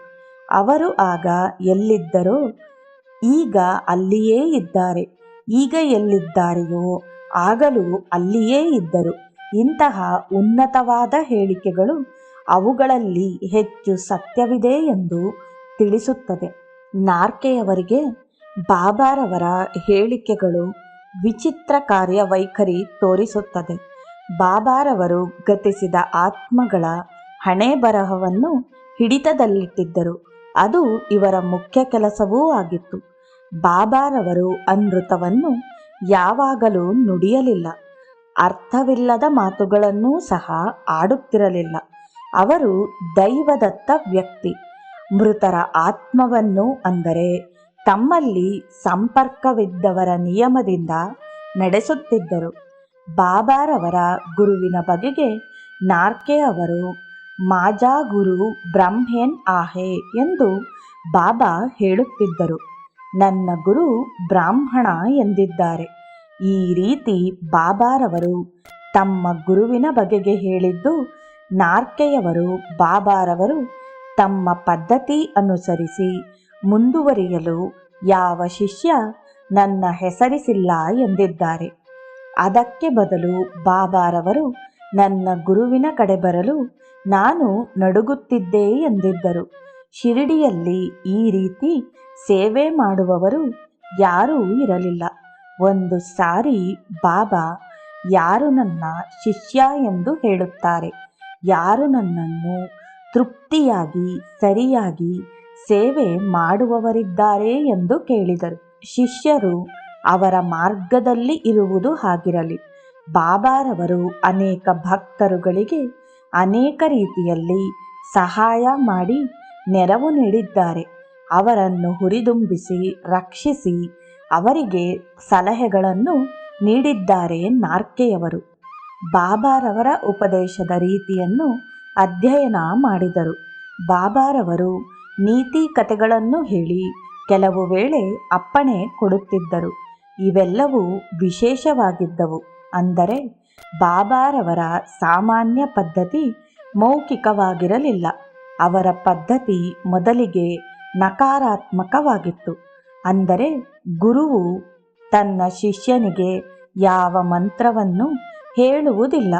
ಅವರು ಆಗ ಎಲ್ಲಿದ್ದರೋ ಈಗ ಅಲ್ಲಿಯೇ ಇದ್ದಾರೆ, ಈಗ ಎಲ್ಲಿದ್ದಾರೆಯೋ ಆಗಲೂ ಅಲ್ಲಿಯೇ ಇದ್ದರು. ಇಂತಹ ಉನ್ನತವಾದ ಹೇಳಿಕೆಗಳು ಅವುಗಳಲ್ಲಿ ಹೆಚ್ಚು ಸತ್ಯವಿದೆ ಎಂದು ತಿಳಿಸುತ್ತದೆ. ನಾರ್ಕೆಯವರಿಗೆ ಬಾಬಾರವರ ಹೇಳಿಕೆಗಳು ವಿಚಿತ್ರ ಕಾರ್ಯವೈಖರಿ ತೋರಿಸುತ್ತದೆ. ಬಾಬಾರವರು ಗತಿಸಿದ ಆತ್ಮಗಳ ಹಣೆ ಬರಹವನ್ನು ಹಿಡಿತದಲ್ಲಿಟ್ಟಿದ್ದರು. ಅದು ಇವರ ಮುಖ್ಯ ಕೆಲಸವೂ ಆಗಿತ್ತು. ಬಾಬಾರವರು ಅಮೃತವನ್ನು ಯಾವಾಗಲೂ ನುಡಿಯಲಿಲ್ಲ, ಅರ್ಥವಿಲ್ಲದ ಮಾತುಗಳನ್ನೂ ಸಹ ಆಡುತ್ತಿರಲಿಲ್ಲ. ಅವರು ದೈವದತ್ತ ವ್ಯಕ್ತಿ. ಮೃತರ ಆತ್ಮವನ್ನು, ಅಂದರೆ ತಮ್ಮಲ್ಲಿ ಸಂಪರ್ಕವಿದ್ದವರ ನಿಯಮದಿಂದ ನಡೆಸುತ್ತಿದ್ದರು. ಬಾಬಾರವರ ಗುರುವಿನ ಬಗೆಗೆ ನಾರ್ಕೆ ಅವರು ಮಾಜಾ ಗುರು ಬ್ರಹ್ಮೇನ್ ಆಹೆ ಎಂದು ಬಾಬಾ ಹೇಳುತ್ತಿದ್ದರು. ನನ್ನ ಗುರು ಬ್ರಾಹ್ಮಣ ಎಂದಿದ್ದಾರೆ. ಈ ರೀತಿ ಬಾಬಾರವರು ತಮ್ಮ ಗುರುವಿನ ಬಗೆಗೆ ಹೇಳಿದ್ದು ನಾರ್ಕೆಯವರು ಬಾಬಾರವರು ತಮ್ಮ ಪದ್ಧತಿ ಅನುಸರಿಸಿ ಮುಂದುವರಿಯಲು ಯಾವ ಶಿಷ್ಯ ನನ್ನ ಹೆಸರಿಸಿಲ್ಲ ಎಂದಿದ್ದಾರೆ. ಅದಕ್ಕೆ ಬದಲು ಬಾಬಾರವರು ನನ್ನ ಗುರುವಿನ ಕಡೆ ಬರಲು ನಾನು ನಡುಗುತ್ತಿದ್ದೆ ಎಂದಿದ್ದರು. ಶಿರಡಿಯಲ್ಲಿ ಈ ರೀತಿ ಸೇವೆ ಮಾಡುವವರು ಯಾರೂ ಇರಲಿಲ್ಲ. ಒಂದು ಸಾರಿ ಬಾಬಾ ಯಾರು ನನ್ನ ಶಿಷ್ಯ ಎಂದು ಹೇಳುತ್ತಾರೆ, ಯಾರು ನನ್ನನ್ನು ತೃಪ್ತಿಯಾಗಿ ಸರಿಯಾಗಿ ಸೇವೆ ಮಾಡುವವರಿದ್ದಾರೆ ಎಂದು ಕೇಳಿದರು. ಶಿಷ್ಯರು ಅವರ ಮಾರ್ಗದಲ್ಲಿ ಇರುವುದು ಹಾಗಿರಲಿ. ಬಾಬಾರವರು ಅನೇಕ ಭಕ್ತರುಗಳಿಗೆ ಅನೇಕ ರೀತಿಯಲ್ಲಿ ಸಹಾಯ ಮಾಡಿ ನೆರವು ನೀಡಿದ್ದಾರೆ. ಅವರನ್ನು ಹುರಿದುಂಬಿಸಿ ರಕ್ಷಿಸಿ ಅವರಿಗೆ ಸಲಹೆಗಳನ್ನು ನೀಡಿದ್ದಾರೆ ನಾರ್ಕೆಯವರು. ಬಾಬಾರವರ ಉಪದೇಶದ ರೀತಿಯನ್ನು ಅಧ್ಯಯನ ಮಾಡಿದರು. ಬಾಬಾರವರು ನೀತಿ ಕಥೆಗಳನ್ನು ಹೇಳಿ ಕೆಲವು ವೇಳೆ ಅಪ್ಪಣೆ ಕೊಡುತ್ತಿದ್ದರು. ಇವೆಲ್ಲವೂ ವಿಶೇಷವಾಗಿದ್ದವು. ಅಂದರೆ ಬಾಬಾರವರ ಸಾಮಾನ್ಯ ಪದ್ಧತಿ ಮೌಖಿಕವಾಗಿರಲಿಲ್ಲ. ಅವರ ಪದ್ಧತಿ ಮೊದಲಿಗೆ ನಕಾರಾತ್ಮಕವಾಗಿತ್ತು. ಅಂದರೆ ಗುರುವು ತನ್ನ ಶಿಷ್ಯನಿಗೆ ಯಾವ ಮಂತ್ರವನ್ನು ಹೇಳುವುದಿಲ್ಲ.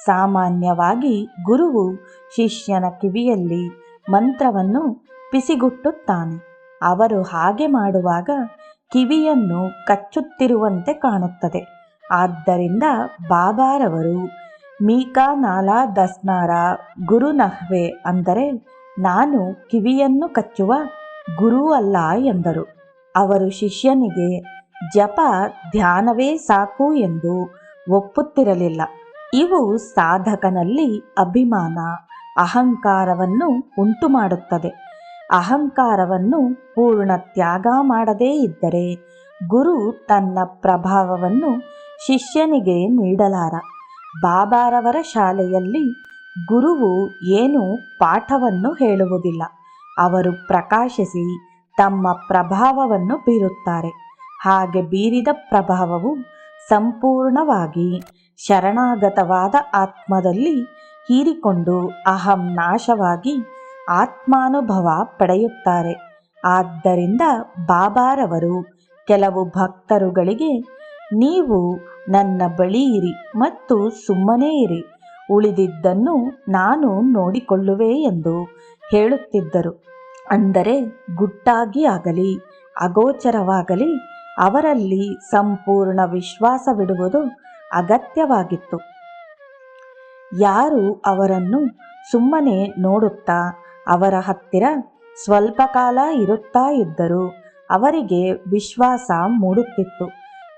ಸಾಮಾನ್ಯವಾಗಿ ಗುರುವು ಶಿಷ್ಯನ ಕಿವಿಯಲ್ಲಿ ಮಂತ್ರವನ್ನು ಪಿಸಿಗುಟ್ಟುತ್ತಾನೆ. ಅವರು ಹಾಗೆ ಮಾಡುವಾಗ ಕಿವಿಯನ್ನು ಕಚ್ಚುತ್ತಿರುವಂತೆ ಕಾಣುತ್ತದೆ. ಆದ್ದರಿಂದ ಬಾಬಾರವರು ಮೀಕಾ ನಾಲಾ ದಸ್ನಾರ ಗುರು ನಹ್ವೆ, ಅಂದರೆ ನಾನು ಕಿವಿಯನ್ನು ಕಚ್ಚುವ ಗುರು ಅಲ್ಲ ಎಂದರು. ಅವರು ಶಿಷ್ಯನಿಗೆ ಜಪ ಧ್ಯಾನವೇ ಸಾಕು ಎಂದು ಒಪ್ಪುತ್ತಿರಲಿಲ್ಲ. ಇವು ಸಾಧಕನಲ್ಲಿ ಅಭಿಮಾನ ಅಹಂಕಾರವನ್ನು ಉಂಟು ಮಾಡುತ್ತದೆ. ಅಹಂಕಾರವನ್ನು ಪೂರ್ಣ ತ್ಯಾಗ ಮಾಡದೇ ಇದ್ದರೆ ಗುರು ತನ್ನ ಪ್ರಭಾವವನ್ನು ಶಿಷ್ಯನಿಗೆ ನೀಡಲಾರ. ಬಾಬಾರವರ ಶಾಲೆಯಲ್ಲಿ ಗುರುವು ಏನು ಪಾಠವನ್ನು ಹೇಳುವುದಿಲ್ಲ. ಅವರು ಪ್ರಕಾಶಿಸಿ ತಮ್ಮ ಪ್ರಭಾವವನ್ನು ಬೀರುತ್ತಾರೆ. ಹಾಗೆ ಬೀರಿದ ಪ್ರಭಾವವು ಸಂಪೂರ್ಣವಾಗಿ ಶರಣಾಗತವಾದ ಆತ್ಮದಲ್ಲಿ ಹೀರಿಕೊಂಡು ಅಹಂ ನಾಶವಾಗಿ ಆತ್ಮಾನುಭವ ಪಡೆಯುತ್ತಾರೆ. ಆದ್ದರಿಂದ ಬಾಬಾರವರು ಕೆಲವು ಭಕ್ತರುಗಳಿಗೆ ನೀವು ನನ್ನ ಬಳಿ ಇರಿ ಮತ್ತು ಸುಮ್ಮನೇ ಇರಿ, ಉಳಿದಿದ್ದನ್ನು ನಾನು ನೋಡಿಕೊಳ್ಳುವೆ ಎಂದು ಹೇಳುತ್ತಿದ್ದರು. ಅಂದರೆ ಗುಟ್ಟಾಗಿ ಆಗಲಿ ಅಗೋಚರವಾಗಲಿ ಅವರಲ್ಲಿ ಸಂಪೂರ್ಣ ವಿಶ್ವಾಸವಿಡುವುದು ಅಗತ್ಯವಾಗಿತ್ತು. ಯಾರು ಅವರನ್ನು ಸುಮ್ಮನೆ ನೋಡುತ್ತಾ ಅವರ ಹತ್ತಿರ ಸ್ವಲ್ಪ ಕಾಲ ಇರುತ್ತಾ ಇದ್ದರೂ ಅವರಿಗೆ ವಿಶ್ವಾಸ ಮೂಡುತ್ತಿತ್ತು.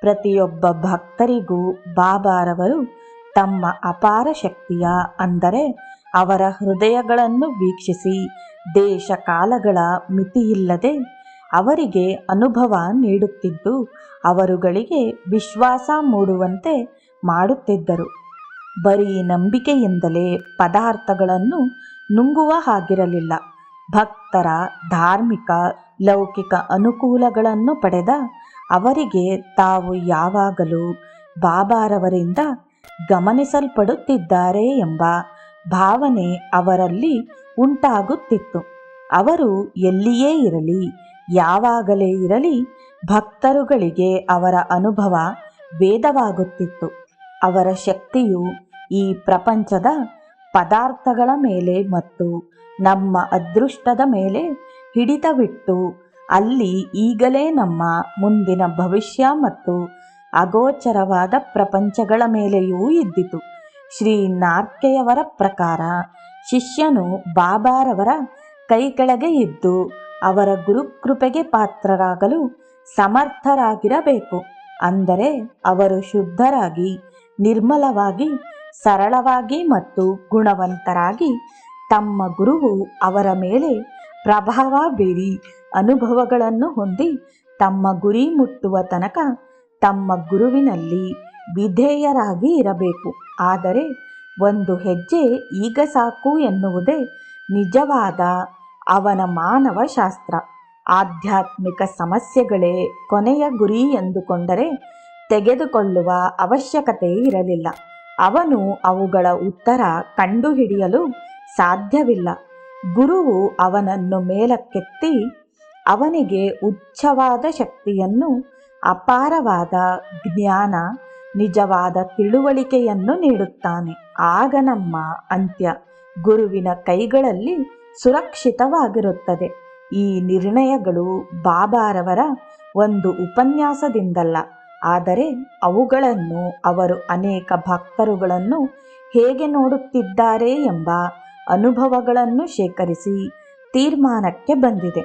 ಪ್ರತಿಯೊಬ್ಬ ಭಕ್ತರಿಗೂ ಬಾಬಾರವರು ತಮ್ಮ ಅಪಾರ ಶಕ್ತಿಯ, ಅಂದರೆ ಅವರ ಹೃದಯಗಳನ್ನು ವೀಕ್ಷಿಸಿ ದೇಶ ಕಾಲಗಳ ಮಿತಿಯಿಲ್ಲದೆ ಅವರಿಗೆ ಅನುಭವ ನೀಡುತ್ತಿದ್ದು ಅವರುಗಳಿಗೆ ವಿಶ್ವಾಸ ಮೂಡುವಂತೆ ಮಾಡುತ್ತಿದ್ದರು. ಬರೀ ನಂಬಿಕೆಯಿಂದಲೇ ಪದಾರ್ಥಗಳನ್ನು ನುಂಗುವ ಹಾಗಿರಲಿಲ್ಲ. ಭಕ್ತರ ಧಾರ್ಮಿಕ ಲೌಕಿಕ ಅನುಕೂಲಗಳನ್ನು ಪಡೆದ ಅವರಿಗೆ ತಾವು ಯಾವಾಗಲೂ ಬಾಬಾರವರಿಂದ ಗಮನಿಸಲ್ಪಡುತ್ತಿದ್ದಾರೆ ಎಂಬ ಭಾವನೆ ಅವರಲ್ಲಿ ಉಂಟಾಗುತ್ತಿತ್ತು. ಅವರು ಎಲ್ಲಿಯೇ ಇರಲಿ ಯಾವಾಗಲೇ ಇರಲಿ ಭಕ್ತರುಗಳಿಗೆ ಅವರ ಅನುಭವ ವೇದವಾಗುತ್ತಿತ್ತು. ಅವರ ಶಕ್ತಿಯು ಈ ಪ್ರಪಂಚದ ಪದಾರ್ಥಗಳ ಮೇಲೆ ಮತ್ತು ನಮ್ಮ ಅದೃಷ್ಟದ ಮೇಲೆ ಹಿಡಿತವಿಟ್ಟು ಅಲ್ಲಿ ಈಗಲೇ ನಮ್ಮ ಮುಂದಿನ ಭವಿಷ್ಯ ಮತ್ತು ಅಗೋಚರವಾದ ಪ್ರಪಂಚಗಳ ಮೇಲೆಯೂ ಇದ್ದಿತು. ಶ್ರೀ ನಾರ್ಕೆಯವರ ಪ್ರಕಾರ ಶಿಷ್ಯನು ಬಾಬಾರವರ ಕೈಕೆಳಗೆ ಇದ್ದು ಅವರ ಗುರುಕೃಪೆಗೆ ಪಾತ್ರರಾಗಲು ಸಮರ್ಥರಾಗಿರಬೇಕು. ಅಂದರೆ ಅವರು ಶುದ್ಧರಾಗಿ ನಿರ್ಮಲವಾಗಿ ಸರಳವಾಗಿ ಮತ್ತು ಗುಣವಂತರಾಗಿ ತಮ್ಮ ಗುರುವು ಅವರ ಮೇಲೆ ಪ್ರಭಾವ ಬೀರಿ ಅನುಭವಗಳನ್ನು ಹೊಂದಿ ತಮ್ಮ ಗುರಿ ಮುಟ್ಟುವ ತನಕ ತಮ್ಮ ಗುರುವಿನಲ್ಲಿ ವಿಧೇಯರಾಗಿ ಇರಬೇಕು. ಆದರೆ ಒಂದು ಹೆಜ್ಜೆ ಈಗ ಸಾಕು ಎನ್ನುವುದೇ ನಿಜವಾದ ಅವನ ಮಾನವ ಶಾಸ್ತ್ರ. ಆಧ್ಯಾತ್ಮಿಕ ಸಮಸ್ಯೆಗಳೇ ಕೊನೆಯ ಗುರಿ ಎಂದುಕೊಂಡರೆ ತೆಗೆದುಕೊಳ್ಳುವ ಅವಶ್ಯಕತೆ ಇರಲಿಲ್ಲ. ಅವನು ಅವುಗಳ ಉತ್ತರ ಕಂಡುಹಿಡಿಯಲು ಸಾಧ್ಯವಿಲ್ಲ. ಗುರುವು ಅವನನ್ನು ಮೇಲಕ್ಕೆತ್ತಿ ಅವನಿಗೆ ಉಚ್ಚವಾದ ಶಕ್ತಿಯನ್ನು, ಅಪಾರವಾದ ಜ್ಞಾನ, ನಿಜವಾದ ತಿಳುವಳಿಕೆಯನ್ನು ನೀಡುತ್ತಾನೆ. ಆಗ ನಮ್ಮ ಅಂತ್ಯ ಗುರುವಿನ ಕೈಗಳಲ್ಲಿ ಸುರಕ್ಷಿತವಾಗಿರುತ್ತದೆ. ಈ ನಿರ್ಣಯಗಳು ಬಾಬಾರವರ ಒಂದು ಉಪನ್ಯಾಸದಿಂದಲ್ಲ, ಆದರೆ ಅವುಗಳನ್ನು ಅವರು ಅನೇಕ ಭಕ್ತರುಗಳನ್ನು ಹೇಗೆ ನೋಡುತ್ತಿದ್ದಾರೆ ಎಂಬ ಅನುಭವಗಳನ್ನು ಶೇಖರಿಸಿ ತೀರ್ಮಾನಕ್ಕೆ ಬಂದಿದೆ.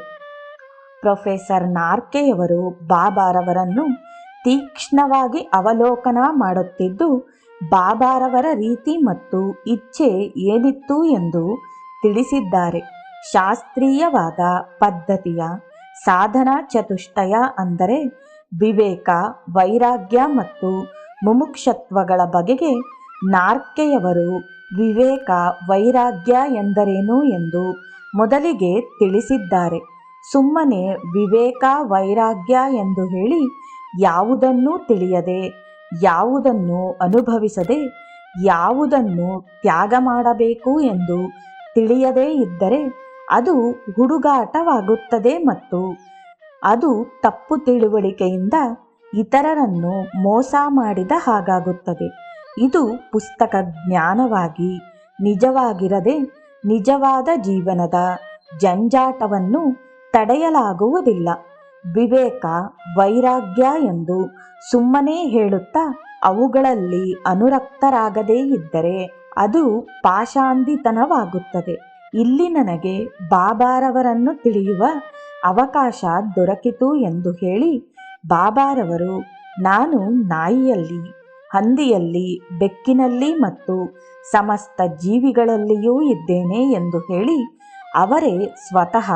ಪ್ರೊಫೆಸರ್ ನಾರ್ಕೆಯವರು ಬಾಬಾರವರನ್ನು ತೀಕ್ಷ್ಣವಾಗಿ ಅವಲೋಕನ ಮಾಡುತ್ತಿದ್ದು, ಬಾಬಾರವರ ರೀತಿ ಮತ್ತು ಇಚ್ಛೆ ಏನಿತ್ತು ಎಂದು ತಿಳಿಸಿದ್ದಾರೆ. ಶಾಸ್ತ್ರೀಯವಾದ ಪದ್ಧತಿಯ ಸಾಧನಾ ಚತುಷ್ಟಯ ಅಂದರೆ ವಿವೇಕ, ವೈರಾಗ್ಯ ಮತ್ತು ಮುಮುಕ್ಷತ್ವಗಳ ಬಗೆಗೆ ನಾರ್ಕೆಯವರು ವಿವೇಕ, ವೈರಾಗ್ಯ ಎಂದರೇನು ಎಂದು ಮೊದಲಿಗೆ ತಿಳಿಸಿದ್ದಾರೆ. ಸುಮ್ಮನೆ ವಿವೇಕ, ವೈರಾಗ್ಯ ಎಂದು ಹೇಳಿ ಯಾವುದನ್ನೂ ತಿಳಿಯದೆ, ಯಾವುದನ್ನು ಅನುಭವಿಸದೆ, ಯಾವುದನ್ನು ತ್ಯಾಗ ಮಾಡಬೇಕು ಎಂದು ತಿಳಿಯದೇ ಇದ್ದರೆ ಅದು ಹುಡುಗಾಟವಾಗುತ್ತದೆ ಮತ್ತು ಅದು ತಪ್ಪು ತಿಳುವಳಿಕೆಯಿಂದ ಇತರರನ್ನು ಮೋಸ ಮಾಡಿದ ಹಾಗಾಗುತ್ತದೆ. ಇದು ಪುಸ್ತಕ ಜ್ಞಾನವಾಗಿ ನಿಜವಾಗಿರದೆ ನಿಜವಾದ ಜೀವನದ ಜಂಜಾಟವನ್ನು ತಡೆಯಲಾಗುವುದಿಲ್ಲ. ವಿವೇಕ, ವೈರಾಗ್ಯ ಎಂದು ಸುಮ್ಮನೆ ಹೇಳುತ್ತಾ ಅವುಗಳಲ್ಲಿ ಅನುರಕ್ತರಾಗದೇ ಇದ್ದರೆ ಅದು ಪಾಷಾಂದಿತನವಾಗುತ್ತದೆ. ಇಲ್ಲಿ ನನಗೆ ಬಾಬಾರವರನ್ನು ತಿಳಿಯುವ ಅವಕಾಶ ದೊರಕಿತು ಎಂದು ಹೇಳಿ ಬಾಬಾರವರು ನಾನು ನಾಯಿಯಲ್ಲಿ, ಹಂದಿಯಲ್ಲಿ, ಬೆಕ್ಕಿನಲ್ಲಿ ಮತ್ತು ಸಮಸ್ತ ಜೀವಿಗಳಲ್ಲಿಯೂ ಇದ್ದೇನೆ ಎಂದು ಹೇಳಿ ಅವರೇ ಸ್ವತಃ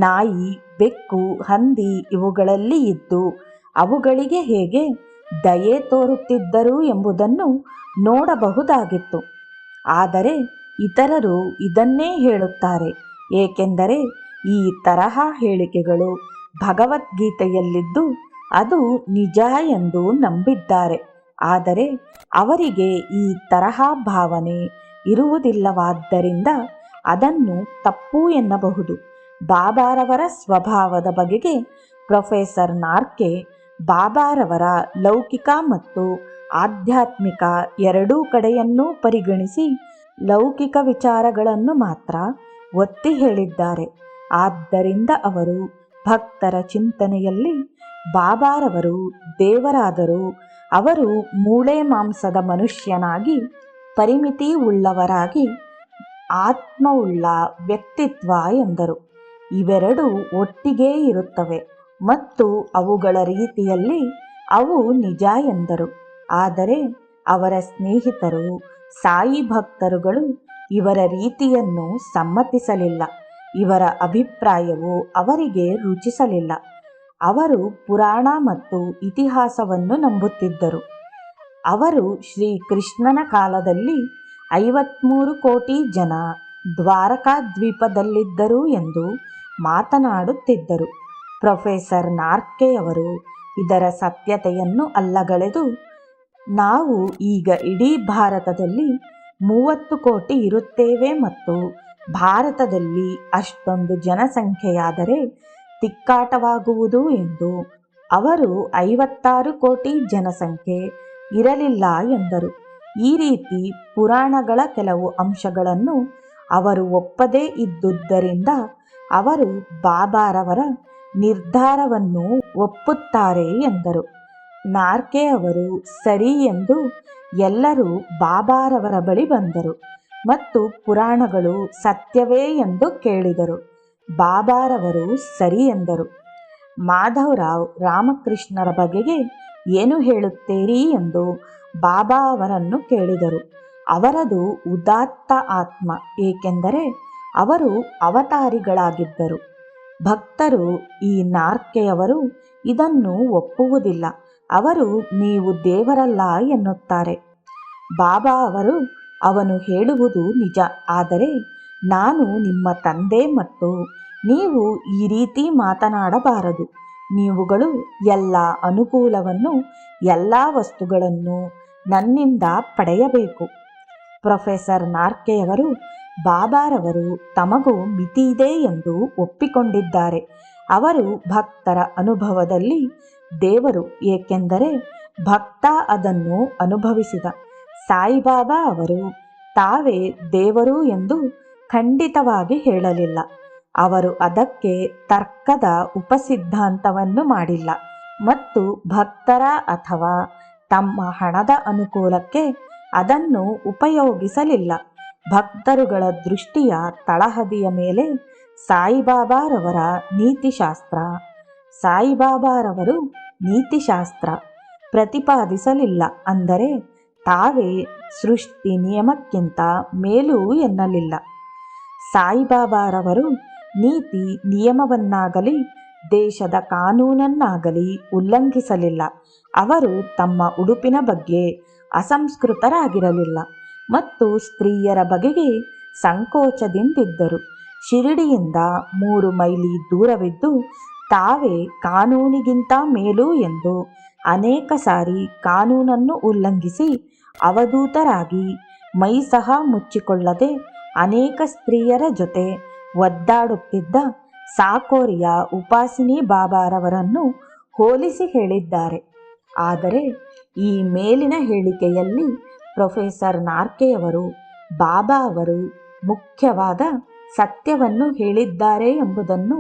ನಾಯಿ, ಬೆಕ್ಕು, ಹಂದಿ ಇವುಗಳಲ್ಲಿ ಇದ್ದು ಅವುಗಳಿಗೆ ಹೇಗೆ ದಯೆ ತೋರುತ್ತಿದ್ದರು ಎಂಬುದನ್ನು ನೋಡಬಹುದಾಗಿತ್ತು. ಆದರೆ ಇತರರು ಇದನ್ನೇ ಹೇಳುತ್ತಾರೆ, ಏಕೆಂದರೆ ಈ ತರಹ ಹೇಳಿಕೆಗಳು ಭಗವದ್ಗೀತೆಯಲ್ಲಿದ್ದು ಅದು ನಿಜ ಎಂದು ನಂಬಿದ್ದಾರೆ. ಆದರೆ ಅವರಿಗೆ ಈ ತರಹ ಭಾವನೆ ಇರುವುದಿಲ್ಲವಾದ್ದರಿಂದ ಅದನ್ನು ತಪ್ಪು ಎನ್ನಬಹುದು. ಬಾಬಾರವರ ಸ್ವಭಾವದ ಬಗೆಗೆ ಪ್ರೊಫೆಸರ್ ನಾರ್ಕೆ ಬಾಬಾರವರ ಲೌಕಿಕ ಮತ್ತು ಆಧ್ಯಾತ್ಮಿಕ ಎರಡೂ ಕಡೆಯನ್ನೂ ಪರಿಗಣಿಸಿ ಲೌಕಿಕ ವಿಚಾರಗಳನ್ನು ಮಾತ್ರ ಒತ್ತಿ ಹೇಳಿದ್ದಾರೆ. ಆದ್ದರಿಂದ ಅವರು ಭಕ್ತರ ಚಿಂತನೆಯಲ್ಲಿ ಬಾಬಾರವರು ದೇವರಾದರೂ ಅವರು ಮೂಳೆ ಮಾಂಸದ ಮನುಷ್ಯನಾಗಿ, ಪರಿಮಿತಿ ಉಳ್ಳವರಾಗಿ, ಆತ್ಮವುಳ್ಳ ವ್ಯಕ್ತಿತ್ವ ಎಂದರು. ಇವೆರಡೂ ಒಟ್ಟಿಗೇ ಇರುತ್ತವೆ ಮತ್ತು ಅವುಗಳ ರೀತಿಯಲ್ಲಿ ಅವು ನಿಜ ಎಂದರು. ಆದರೆ ಅವರ ಸ್ನೇಹಿತರು ಸಾಯಿ ಭಕ್ತರುಗಳು ಇವರ ರೀತಿಯನ್ನು ಸಮ್ಮತಿಸಲಿಲ್ಲ. ಇವರ ಅಭಿಪ್ರಾಯವು ಅವರಿಗೆ ರುಚಿಸಲಿಲ್ಲ. ಅವರು ಪುರಾಣ ಮತ್ತು ಇತಿಹಾಸವನ್ನು ನಂಬುತ್ತಿದ್ದರು. ಅವರು ಶ್ರೀಕೃಷ್ಣನ ಕಾಲದಲ್ಲಿ 53 ಕೋಟಿ ಜನ ದ್ವಾರಕಾ ದ್ವೀಪದಲ್ಲಿದ್ದರು ಎಂದು ಮಾತನಾಡುತ್ತಿದ್ದರು. ಪ್ರೊಫೆಸರ್ ನಾರ್ಕೆಯವರು ಇದರ ಸತ್ಯತೆಯನ್ನು ಅಲ್ಲಗಳೆದು, ನಾವು ಈಗ ಇಡೀ ಭಾರತದಲ್ಲಿ 30 ಕೋಟಿ ಇರುತ್ತೇವೆ ಮತ್ತು ಭಾರತದಲ್ಲಿ ಅಷ್ಟೊಂದು ಜನಸಂಖ್ಯೆಯಾದರೆ ತಿಕ್ಕಾಟವಾಗುವುದು ಎಂದು, ಅವರು 56 ಕೋಟಿ ಜನಸಂಖ್ಯೆ ಇರಲಿಲ್ಲ ಎಂದರು. ಈ ರೀತಿ ಪುರಾಣಗಳ ಕೆಲವು ಅಂಶಗಳನ್ನು ಅವರು ಒಪ್ಪದೇ ಇದ್ದುದರಿಂದ ಅವರು ಬಾಬಾರವರ ನಿರ್ಧಾರವನ್ನು ಒಪ್ಪುತ್ತಾರೆ ಎಂದರು. ನಾರ್ಕೆ ಅವರು ಸರಿ ಎಂದು ಎಲ್ಲರೂ ಬಾಬಾರವರ ಬಳಿ ಬಂದರು ಮತ್ತು ಪುರಾಣಗಳು ಸತ್ಯವೇ ಎಂದು ಕೇಳಿದರು. ಬಾಬಾರವರು ಸರಿ ಎಂದರು. ಮಾಧವರಾವ್ ರಾಮಕೃಷ್ಣರ ಬಗೆಗೆ ಏನು ಹೇಳುತ್ತೀರಿ ಎಂದು ಬಾಬಾ ಅವರನ್ನು ಕೇಳಿದರು. ಅವರದು ಉದಾತ್ತ ಆತ್ಮ, ಏಕೆಂದರೆ ಅವರು ಅವತಾರಿಗಳಾಗಿದ್ದರು. ಭಕ್ತರು, ಈ ನಾರ್ಕೆಯವರು ಇದನ್ನು ಒಪ್ಪುವುದಿಲ್ಲ. ಅವರು ನೀವು ದೇವರಲ್ಲ ಎನ್ನುತ್ತಾರೆ. ಬಾಬಾ ಅವರು, ಅವನು ಹೇಳುವುದು ನಿಜ, ಆದರೆ ನಾನು ನಿಮ್ಮ ತಂದೆ ಮತ್ತು ನೀವು ಈ ರೀತಿ ಮಾತನಾಡಬಾರದು. ನೀವುಗಳು ಎಲ್ಲ ಅನುಕೂಲವನ್ನು, ಎಲ್ಲ ವಸ್ತುಗಳನ್ನು ನನ್ನಿಂದ ಪಡೆಯಬೇಕು. ಪ್ರೊಫೆಸರ್ ನಾರ್ಕೆಯವರು, ಬಾಬಾರವರು ತಮಗೂ ಮಿತಿಯಿದೆ ಎಂದು ಒಪ್ಪಿಕೊಂಡಿದ್ದಾರೆ. ಅವರು ಭಕ್ತರ ಅನುಭವದಲ್ಲಿ ದೇವರು, ಏಕೆಂದರೆ ಭಕ್ತ ಅದನ್ನು ಅನುಭವಿಸಿದ. ಸಾಯಿಬಾಬಾ ಅವರು ತಾವೇ ದೇವರು ಎಂದು ಖಂಡಿತವಾಗಿ ಹೇಳಲಿಲ್ಲ. ಅವರು ಅದಕ್ಕೆ ತರ್ಕದ ಉಪಸಿದ್ಧಾಂತವನ್ನು ಮಾಡಿಲ್ಲ ಮತ್ತು ಭಕ್ತರ ಅಥವಾ ತಮ್ಮ ಹಣದ ಅನುಕೂಲಕ್ಕೆ ಅದನ್ನು ಉಪಯೋಗಿಸಲಿಲ್ಲ. ಭಕ್ತರುಗಳ ದೃಷ್ಟಿಯ ತಳಹದಿಯ ಮೇಲೆ ಸಾಯಿಬಾಬಾರವರ ನೀತಿಶಾಸ್ತ್ರ. ಸಾಯಿಬಾಬಾರವರು ನೀತಿಶಾಸ್ತ್ರ ಪ್ರತಿಪಾದಿಸಲಿಲ್ಲ, ಅಂದರೆ ತಾವೇ ಸೃಷ್ಟಿ ನಿಯಮಕ್ಕಿಂತ ಮೇಲೂ ಎನ್ನಲಿಲ್ಲ. ಸಾಯಿಬಾಬಾರವರು ನೀತಿ ನಿಯಮವನ್ನಾಗಲಿ ದೇಶದ ಕಾನೂನನ್ನಾಗಲಿ ಉಲ್ಲಂಘಿಸಲಿಲ್ಲ. ಅವರು ತಮ್ಮ ಉಡುಪಿನ ಬಗ್ಗೆ ಅಸಂಸ್ಕೃತರಾಗಿರಲಿಲ್ಲ ಮತ್ತು ಸ್ತ್ರೀಯರ ಬಗೆಗೆ ಸಂಕೋಚದಿಂದಿದ್ದರು. ಶಿರಡಿಯಿಂದ 3 ಮೈಲಿ ದೂರವಿದ್ದು ತಾವೇ ಕಾನೂನಿಗಿಂತ ಮೇಲು ಎಂದು ಅನೇಕ ಸಾರಿ ಕಾನೂನನ್ನು ಉಲ್ಲಂಘಿಸಿ ಅವಧೂತರಾಗಿ ಮೈ ಸಹ ಮುಚ್ಚಿಕೊಳ್ಳದೆ ಅನೇಕ ಸ್ತ್ರೀಯರ ಜೊತೆ ಒದ್ದಾಡುತ್ತಿದ್ದ ಸಾಕೋರಿಯ ಉಪಾಸಿನಿ ಬಾಬಾರವರನ್ನು ಹೋಲಿಸಿ ಹೇಳಿದ್ದಾರೆ. ಆದರೆ ಈ ಮೇಲಿನ ಹೇಳಿಕೆಯಲ್ಲಿ ಪ್ರೊಫೆಸರ್ ನಾರ್ಕೆಯವರು ಬಾಬಾ ಅವರು ಮುಖ್ಯವಾದ ಸತ್ಯವನ್ನು ಹೇಳಿದ್ದಾರೆ ಎಂಬುದನ್ನು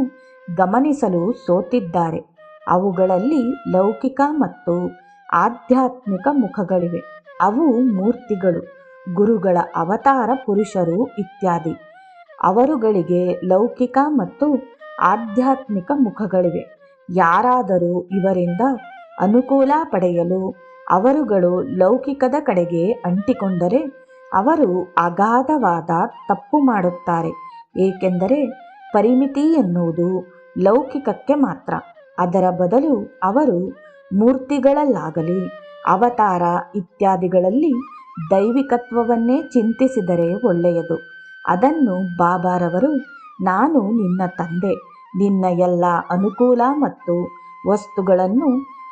ಗಮನಿಸಲು ಸೋತಿದ್ದಾರೆ. ಅವುಗಳಲ್ಲಿ ಲೌಕಿಕ ಮತ್ತು ಆಧ್ಯಾತ್ಮಿಕ ಮುಖಗಳಿವೆ. ಅವು ಮೂರ್ತಿಗಳು, ಗುರುಗಳ ಅವತಾರ ಪುರುಷರು ಇತ್ಯಾದಿ. ಅವರುಗಳಿಗೆ ಲೌಕಿಕ ಮತ್ತು ಆಧ್ಯಾತ್ಮಿಕ ಮುಖಗಳಿವೆ. ಯಾರಾದರೂ ಇವರಿಂದ ಅನುಕೂಲ ಪಡೆಯಲು ಅವರುಗಳು ಲೌಕಿಕದ ಕಡೆಗೆ ಅಂಟಿಕೊಂಡರೆ ಅವರು ಅಗಾಧವಾದ ತಪ್ಪು ಮಾಡುತ್ತಾರೆ. ಏಕೆಂದರೆ ಪರಿಮಿತಿ ಎನ್ನುವುದು ಲೌಕಿಕಕ್ಕೆ ಮಾತ್ರ. ಅದರ ಬದಲು ಅವರು ಮೂರ್ತಿಗಳಲ್ಲಾಗಲಿ ಅವತಾರ ಇತ್ಯಾದಿಗಳಲ್ಲಿ ದೈವಿಕತ್ವವನ್ನೇ ಚಿಂತಿಸಿದರೆ ಒಳ್ಳೆಯದು. ಅದನ್ನು ಬಾಬಾರವರು, ನಾನು ನಿನ್ನ ತಂದೆ, ನಿನ್ನ ಎಲ್ಲ ಅನುಕೂಲ ಮತ್ತು ವಸ್ತುಗಳನ್ನು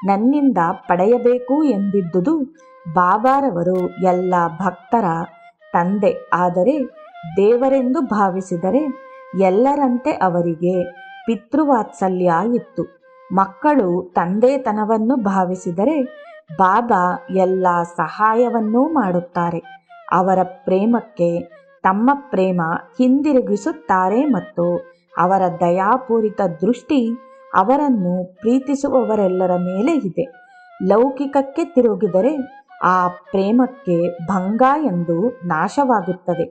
ನನ್ನಿಂದ ಪಡೆಯಬೇಕು ಎಂದಿದ್ದುದು ಬಾಬಾರವರು ಎಲ್ಲ ಭಕ್ತರ ತಂದೆ. ಆದರೆ ದೇವರೆಂದು ಭಾವಿಸಿದರೆ ಎಲ್ಲರಂತೆ ಅವರಿಗೆ ಪಿತೃವಾತ್ಸಲ್ಯ ಇತ್ತು. ಮಕ್ಕಳು ತಂದೆತನವನ್ನು ಭಾವಿಸಿದರೆ ಬಾಬಾ ಎಲ್ಲ ಸಹಾಯವನ್ನೂ ಮಾಡುತ್ತಾರೆ. ಅವರ ಪ್ರೇಮಕ್ಕೆ ತಮ್ಮ ಪ್ರೇಮ ಹಿಂದಿರುಗಿಸುತ್ತಾರೆ ಮತ್ತು ಅವರ ದಯಾಪೂರಿತ ದೃಷ್ಟಿ ಅವರನ್ನು ಪ್ರೀತಿಸುವವರೆಲ್ಲರ ಮೇಲೆ ಇದೆ. ಲೌಕಿಕಕ್ಕೆ ತಿರುಗಿದರೆ ಆ ಪ್ರೇಮಕ್ಕೆ ಭಂಗ ಎಂದು ನಾಶವಾಗುತ್ತದೆ.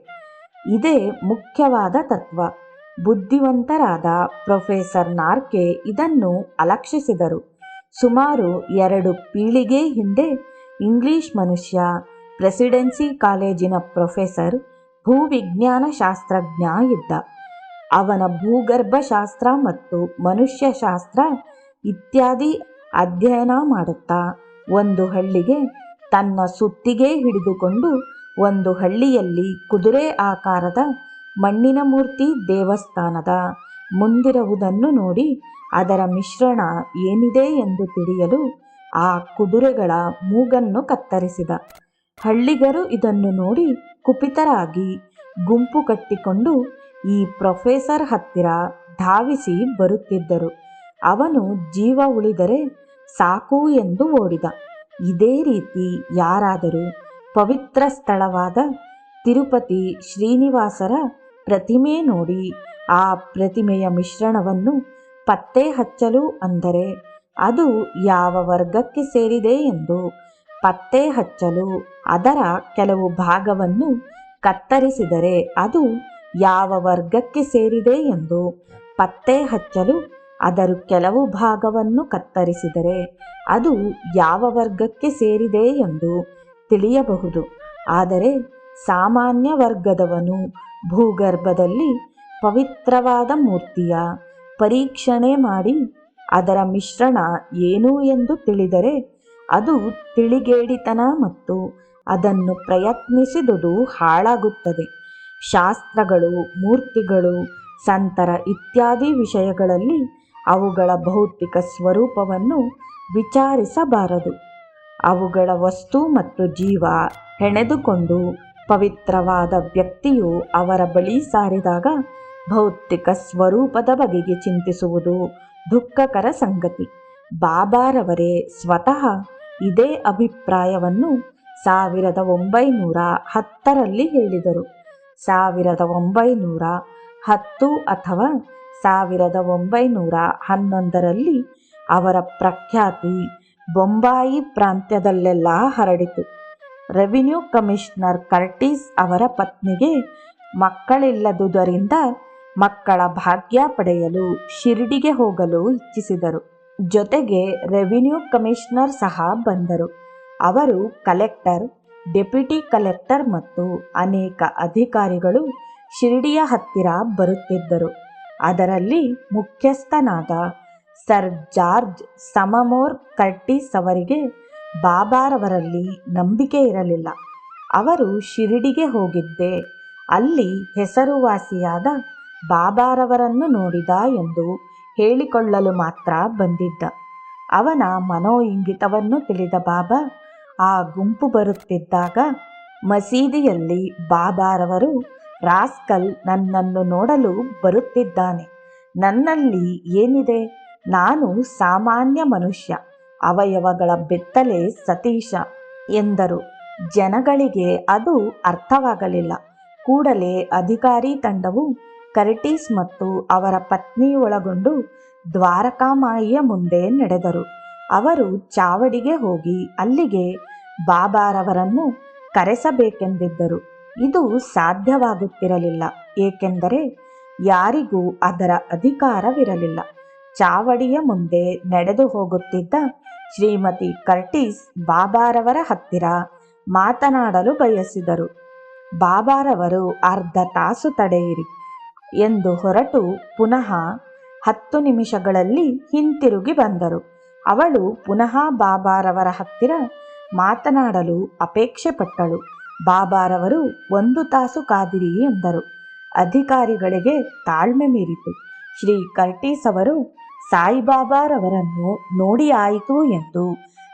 ಇದೇ ಮುಖ್ಯವಾದ ತತ್ವ. ಬುದ್ಧಿವಂತರಾದ ಪ್ರೊಫೆಸರ್ ನಾರ್ಕೆ ಇದನ್ನು ಅಲಕ್ಷಿಸಿದರು. ಸುಮಾರು 2 ಪೀಳಿಗೆ ಹಿಂದೆ ಇಂಗ್ಲಿಷ್ ಮನುಷ್ಯ, ಪ್ರೆಸಿಡೆನ್ಸಿ ಕಾಲೇಜಿನ ಪ್ರೊಫೆಸರ್, ಭೂವಿಜ್ಞಾನ ಶಾಸ್ತ್ರಜ್ಞ ಇದ್ದ. ಅವನ ಭೂಗರ್ಭಶಾಸ್ತ್ರ ಮತ್ತು ಮನುಷ್ಯಶಾಸ್ತ್ರ ಇತ್ಯಾದಿ ಅಧ್ಯಯನ ಮಾಡುತ್ತಾ ಒಂದು ಹಳ್ಳಿಗೆ ತನ್ನ ಸುತ್ತಿಗೆ ಹಿಡಿದುಕೊಂಡು ಒಂದು ಹಳ್ಳಿಯಲ್ಲಿ ಕುದುರೆ ಆಕಾರದ ಮಣ್ಣಿನ ಮೂರ್ತಿ ದೇವಸ್ಥಾನದ ಮುಂದಿರುವುದನ್ನು ನೋಡಿ ಅದರ ಮಿಶ್ರಣ ಏನಿದೆ ಎಂದು ತಿಳಿಯಲು ಆ ಕುದುರೆಗಳ ಮೂಗನ್ನು ಕತ್ತರಿಸಿದ. ಹಳ್ಳಿಗರು ಇದನ್ನು ನೋಡಿ ಕುಪಿತರಾಗಿ ಗುಂಪು ಕಟ್ಟಿಕೊಂಡು ಈ ಪ್ರೊಫೆಸರ್ ಹತ್ತಿರ ಧಾವಿಸಿ ಬರುತ್ತಿದ್ದರು. ಅವನು ಜೀವ ಉಳಿದರೆ ಸಾಕು ಎಂದು ಓಡಿದ. ಇದೇ ರೀತಿ ಯಾರಾದರೂ ಪವಿತ್ರ ಸ್ಥಳವಾದ ತಿರುಪತಿ ಶ್ರೀನಿವಾಸರ ಪ್ರತಿಮೆ ನೋಡಿ ಆ ಪ್ರತಿಮೆಯ ಮಿಶ್ರಣವನ್ನು ಪತ್ತೆ ಹಚ್ಚಲು ಅಂದರೆ ಅದು ಯಾವ ವರ್ಗಕ್ಕೆ ಸೇರಿದೆ ಎಂದು ಪತ್ತೆ ಹಚ್ಚಲು ಅದರ ಕೆಲವು ಭಾಗವನ್ನು ಕತ್ತರಿಸಿದರೆ ಅದು ಯಾವ ವರ್ಗಕ್ಕೆ ಸೇರಿದೆ ಎಂದು ಪತ್ತೆ ಹಚ್ಚಲು ಅದರ ಕೆಲವು ಭಾಗವನ್ನು ಕತ್ತರಿಸಿದರೆ ಅದು ಯಾವ ವರ್ಗಕ್ಕೆ ಸೇರಿದೆ ಎಂದು ತಿಳಿಯಬಹುದು. ಆದರೆ ಸಾಮಾನ್ಯ ವರ್ಗದವನು ಭೂಗರ್ಭದಲ್ಲಿ ಪವಿತ್ರವಾದ ಮೂರ್ತಿಯ ಪರೀಕ್ಷಣೆ ಮಾಡಿ ಅದರ ಮಿಶ್ರಣ ಏನು ಎಂದು ತಿಳಿದರೆ ಅದು ತಿಳಿಗೇಡಿತನ ಮತ್ತು ಅದನ್ನು ಪ್ರಯತ್ನಿಸಿದುದು ಹಾಳಾಗುತ್ತದೆ. ಶಾಸ್ತ್ರಗಳು, ಮೂರ್ತಿಗಳು, ಸಂತರ ಇತ್ಯಾದಿ ವಿಷಯಗಳಲ್ಲಿ ಅವುಗಳ ಭೌತಿಕ ಸ್ವರೂಪವನ್ನು ವಿಚಾರಿಸಬಾರದು. ಅವುಗಳ ವಸ್ತು ಮತ್ತು ಜೀವ ಹೆಣೆದುಕೊಂಡು ಪವಿತ್ರವಾದ ವ್ಯಕ್ತಿಯು ಅವರ ಬಳಿ ಸಾರಿದಾಗ ಭೌತಿಕ ಸ್ವರೂಪದ ಬಗೆಗೆ ಚಿಂತಿಸುವುದು ದುಃಖಕರ ಸಂಗತಿ. ಬಾಬಾರವರೇ ಸ್ವತಃ ಇದೇ ಅಭಿಪ್ರಾಯವನ್ನು 1910ರಲ್ಲಿ ಹೇಳಿದರು. 1910 ಅಥವಾ 1911ರಲ್ಲಿ ಅವರ ಪ್ರಖ್ಯಾತಿ ಬೊಂಬಾಯಿ ಪ್ರಾಂತ್ಯದಲ್ಲೆಲ್ಲ ಹರಡಿತು. ರೆವಿನ್ಯೂ ಕಮಿಷನರ್ ಕರ್ಟಿಸ್ ಅವರ ಪತ್ನಿಗೆ ಮಕ್ಕಳಿಲ್ಲದುದರಿಂದ ಮಕ್ಕಳ ಭಾಗ್ಯ ಪಡೆಯಲು ಶಿರ್ಡಿಗೆ ಹೋಗಲು ಇಚ್ಛಿಸಿದರು. ಜೊತೆಗೆ ರೆವಿನ್ಯೂ ಕಮಿಷನರ್ ಸಹ ಬಂದರು. ಅವರು ಕಲೆಕ್ಟರ್, ಡೆಪ್ಯೂಟಿ ಕಲೆಕ್ಟರ್ ಮತ್ತು ಅನೇಕ ಅಧಿಕಾರಿಗಳು ಶಿರ್ಡಿಯ ಹತ್ತಿರ ಬರುತ್ತಿದ್ದರು. ಅದರಲ್ಲಿ ಮುಖ್ಯಸ್ಥನಾದ ಸರ್ ಜಾರ್ಜ್ ಸಮಮೋರ್ ಕರ್ಟಿಸ್ ಅವರಿಗೆ ಬಾಬಾರವರಲ್ಲಿ ನಂಬಿಕೆ ಇರಲಿಲ್ಲ. ಅವರು ಶಿರ್ಡಿಗೆ ಹೋಗಿದ್ದೇ ಅಲ್ಲಿ ಹೆಸರುವಾಸಿಯಾದ ಬಾಬಾರವರನ್ನು ನೋಡಿದ ಎಂದು ಹೇಳಿಕೊಳ್ಳಲು ಮಾತ್ರ ಬಂದಿದ್ದ. ಅವನ ಮನೋಇಂಗಿತವನ್ನು ತಿಳಿದ ಬಾಬಾ ಆ ಗುಂಪು ಬರುತ್ತಿದ್ದಾಗ ಮಸೀದಿಯಲ್ಲಿ ಬಾಬಾರವರು, ರಾಸ್ಕಲ್ ನನ್ನನ್ನು ನೋಡಲು ಬರುತ್ತಿದ್ದಾನೆ, ನನ್ನಲ್ಲಿ ಏನಿದೆ, ನಾನು ಸಾಮಾನ್ಯ ಮನುಷ್ಯ, ಅವಯವಗಳ ಬೆತ್ತಲೆ ಸತೀಶ ಎಂದರು. ಜನಗಳಿಗೆ ಅದು ಅರ್ಥವಾಗಲಿಲ್ಲ. ಕೂಡಲೇ ಅಧಿಕಾರಿ ತಂಡವು ಕರ್ಟಿಸ್ ಮತ್ತು ಅವರ ಪತ್ನಿಯೊಳಗೊಂಡು ದ್ವಾರಕಾಮಾಯಿಯ ಮುಂದೆ ನಡೆದರು. ಅವರು ಚಾವಡಿಗೆ ಹೋಗಿ ಅಲ್ಲಿಗೆ ಬಾಬಾರವರನ್ನು ಕರೆಸಬೇಕೆಂದಿದ್ದರು. ಇದು ಸಾಧ್ಯವಾಗುತ್ತಿರಲಿಲ್ಲ, ಏಕೆಂದರೆ ಯಾರಿಗೂ ಅದರ ಅಧಿಕಾರವಿರಲಿಲ್ಲ. ಚಾವಡಿಯ ಮುಂದೆ ನಡೆದು ಹೋಗುತ್ತಿದ್ದ ಶ್ರೀಮತಿ ಕರ್ಟಿಸ್ ಬಾಬಾರವರ ಹತ್ತಿರ ಮಾತನಾಡಲು ಬಯಸಿದರು. ಬಾಬಾರವರು ಅರ್ಧ ತಾಸು ತಡೆಯಿರಿ ಎಂದು ಹೊರಟು ಪುನಃ 10 ನಿಮಿಷಗಳಲ್ಲಿ ಹಿಂತಿರುಗಿ ಬಂದರು. ಅವಳು ಪುನಃ ಬಾಬಾರವರ ಹತ್ತಿರ ಮಾತನಾಡಲು ಅಪೇಕ್ಷೆ ಪಟ್ಟಳು. ಬಾಬಾರವರು 1 ತಾಸು ಕಾದಿರಿ ಎಂದರು. ಅಧಿಕಾರಿಗಳಿಗೆ ತಾಳ್ಮೆ ಮೀರಿತು. ಶ್ರೀ ಕರ್ಟಿಸ್ ಅವರು ಸಾಯಿಬಾಬಾರವರನ್ನು ನೋಡಿ ಆಯಿತು ಎಂದು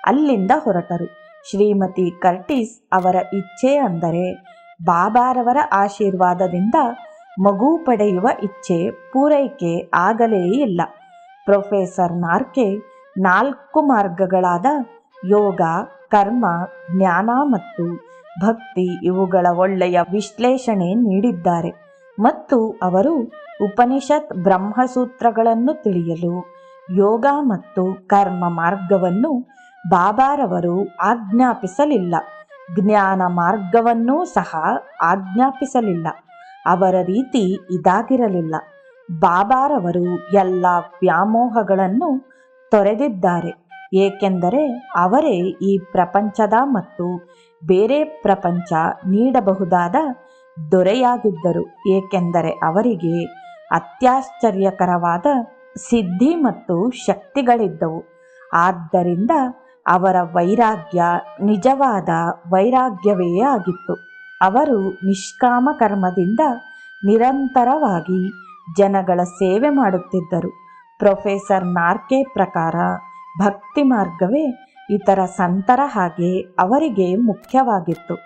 ಅಲ್ಲಿಂದ ಹೊರಟರು. ಶ್ರೀಮತಿ ಕರ್ಟಿಸ್ ಅವರ ಇಚ್ಛೆ ಅಂದರೆ ಬಾಬಾರವರ ಆಶೀರ್ವಾದದಿಂದ ಮಗು ಪಡೆಯುವ ಇಚ್ಛೆ ಪೂರೈಕೆ ಆಗಲೇ ಇಲ್ಲ. ಪ್ರೊಫೆಸರ್ ನಾರ್ಕೆ 4 ಮಾರ್ಗಗಳಾದ ಯೋಗ, ಕರ್ಮ, ಜ್ಞಾನ ಮತ್ತು ಭಕ್ತಿ ಇವುಗಳ ಒಳ್ಳೆಯ ವಿಶ್ಲೇಷಣೆ ನೀಡಿದ್ದಾರೆ ಮತ್ತು ಅವರು ಉಪನಿಷತ್ ಬ್ರಹ್ಮಸೂತ್ರಗಳನ್ನು ತಿಳಿಯಲು ಯೋಗ ಮತ್ತು ಕರ್ಮ ಮಾರ್ಗವನ್ನು ಬಾಬಾರವರು ಆಜ್ಞಾಪಿಸಲಿಲ್ಲ. ಜ್ಞಾನ ಮಾರ್ಗವನ್ನೂ ಸಹ ಆಜ್ಞಾಪಿಸಲಿಲ್ಲ. ಅವರ ರೀತಿ ಇದಾಗಿರಲಿಲ್ಲ. ಬಾಬಾರವರು ಎಲ್ಲ ವ್ಯಾಮೋಹಗಳನ್ನು ತೊರೆದಿದ್ದಾರೆ, ಏಕೆಂದರೆ ಅವರೇ ಈ ಪ್ರಪಂಚದ ಮತ್ತು ಬೇರೆ ಪ್ರಪಂಚ ನೀಡಬಹುದಾದ ದೊರೆಯಾಗಿದ್ದರು. ಏಕೆಂದರೆ ಅವರಿಗೆ ಅತ್ಯಾಶ್ಚರ್ಯಕರವಾದ ಸಿದ್ಧಿ ಮತ್ತು ಶಕ್ತಿಗಳಿದ್ದವು. ಆದ್ದರಿಂದ ಅವರ ವೈರಾಗ್ಯ ನಿಜವಾದ ವೈರಾಗ್ಯವೇ ಆಗಿತ್ತು. ಅವರು ನಿಷ್ಕಾಮ ಕರ್ಮದಿಂದ ನಿರಂತರವಾಗಿ ಜನಗಳ ಸೇವೆ ಮಾಡುತ್ತಿದ್ದರು. ಪ್ರೊಫೆಸರ್ ನಾರ್ಕೆ ಪ್ರಕಾರ ಭಕ್ತಿ ಮಾರ್ಗವೇ ಇತರ ಸಂತರ ಹಾಗೆ ಅವರಿಗೆ ಮುಖ್ಯವಾಗಿತ್ತು.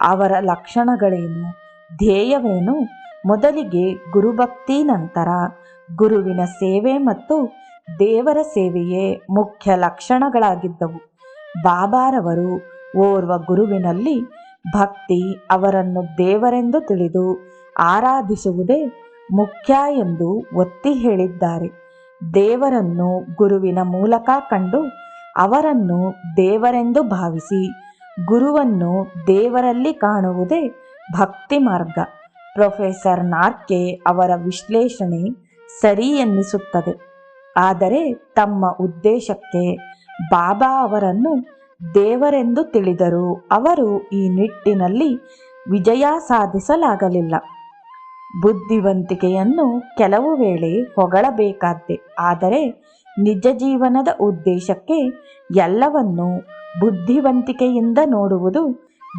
ಅವರ ಲಕ್ಷಣಗಳೇನು, ಧ್ಯೇಯವೇನು? ಮೊದಲಿಗೆ ಗುರುಭಕ್ತಿ, ನಂತರ ಗುರುವಿನ ಸೇವೆ ಮತ್ತು ದೇವರ ಸೇವೆಯೇ ಮುಖ್ಯ ಲಕ್ಷಣಗಳಾಗಿದ್ದವು. ಬಾಬಾರವರು ಓರ್ವ ಗುರುವಿನಲ್ಲಿ ಭಕ್ತಿ, ಅವರನ್ನು ದೇವರೆಂದು ತಿಳಿದು ಆರಾಧಿಸುವುದೇ ಮುಖ್ಯ ಎಂದು ಒತ್ತಿ ಹೇಳಿದ್ದಾರೆ. ದೇವರನ್ನು ಗುರುವಿನ ಮೂಲಕ ಕಂಡು ಅವರನ್ನು ದೇವರೆಂದು ಭಾವಿಸಿ ಗುರುವನ್ನು ದೇವರಲ್ಲಿ ಕಾಣುವುದೇ ಭಕ್ತಿ ಮಾರ್ಗ. ಪ್ರೊಫೆಸರ್ ನಾರ್ಕೆ ಅವರ ವಿಶ್ಲೇಷಣೆ ಸರಿ ಎನ್ನಿಸುತ್ತದೆ. ಆದರೆ ತಮ್ಮ ಉದ್ದೇಶಕ್ಕೆ ಬಾಬಾ ಅವರನ್ನು ದೇವರೆಂದು ತಿಳಿದರೂ ಅವರು ಈ ನಿಟ್ಟಿನಲ್ಲಿ ವಿಜಯ ಸಾಧಿಸಲಾಗಲಿಲ್ಲ. ಬುದ್ಧಿವಂತಿಕೆಯನ್ನು ಕೆಲವು ವೇಳೆ ಹೊಗಳಬೇಕಾದ್ದೆ, ಆದರೆ ನಿಜ ಜೀವನದ ಉದ್ದೇಶಕ್ಕೆ ಎಲ್ಲವನ್ನೂ ಬುದ್ಧಿವಂತಿಕೆಯಿಂದ ನೋಡುವುದು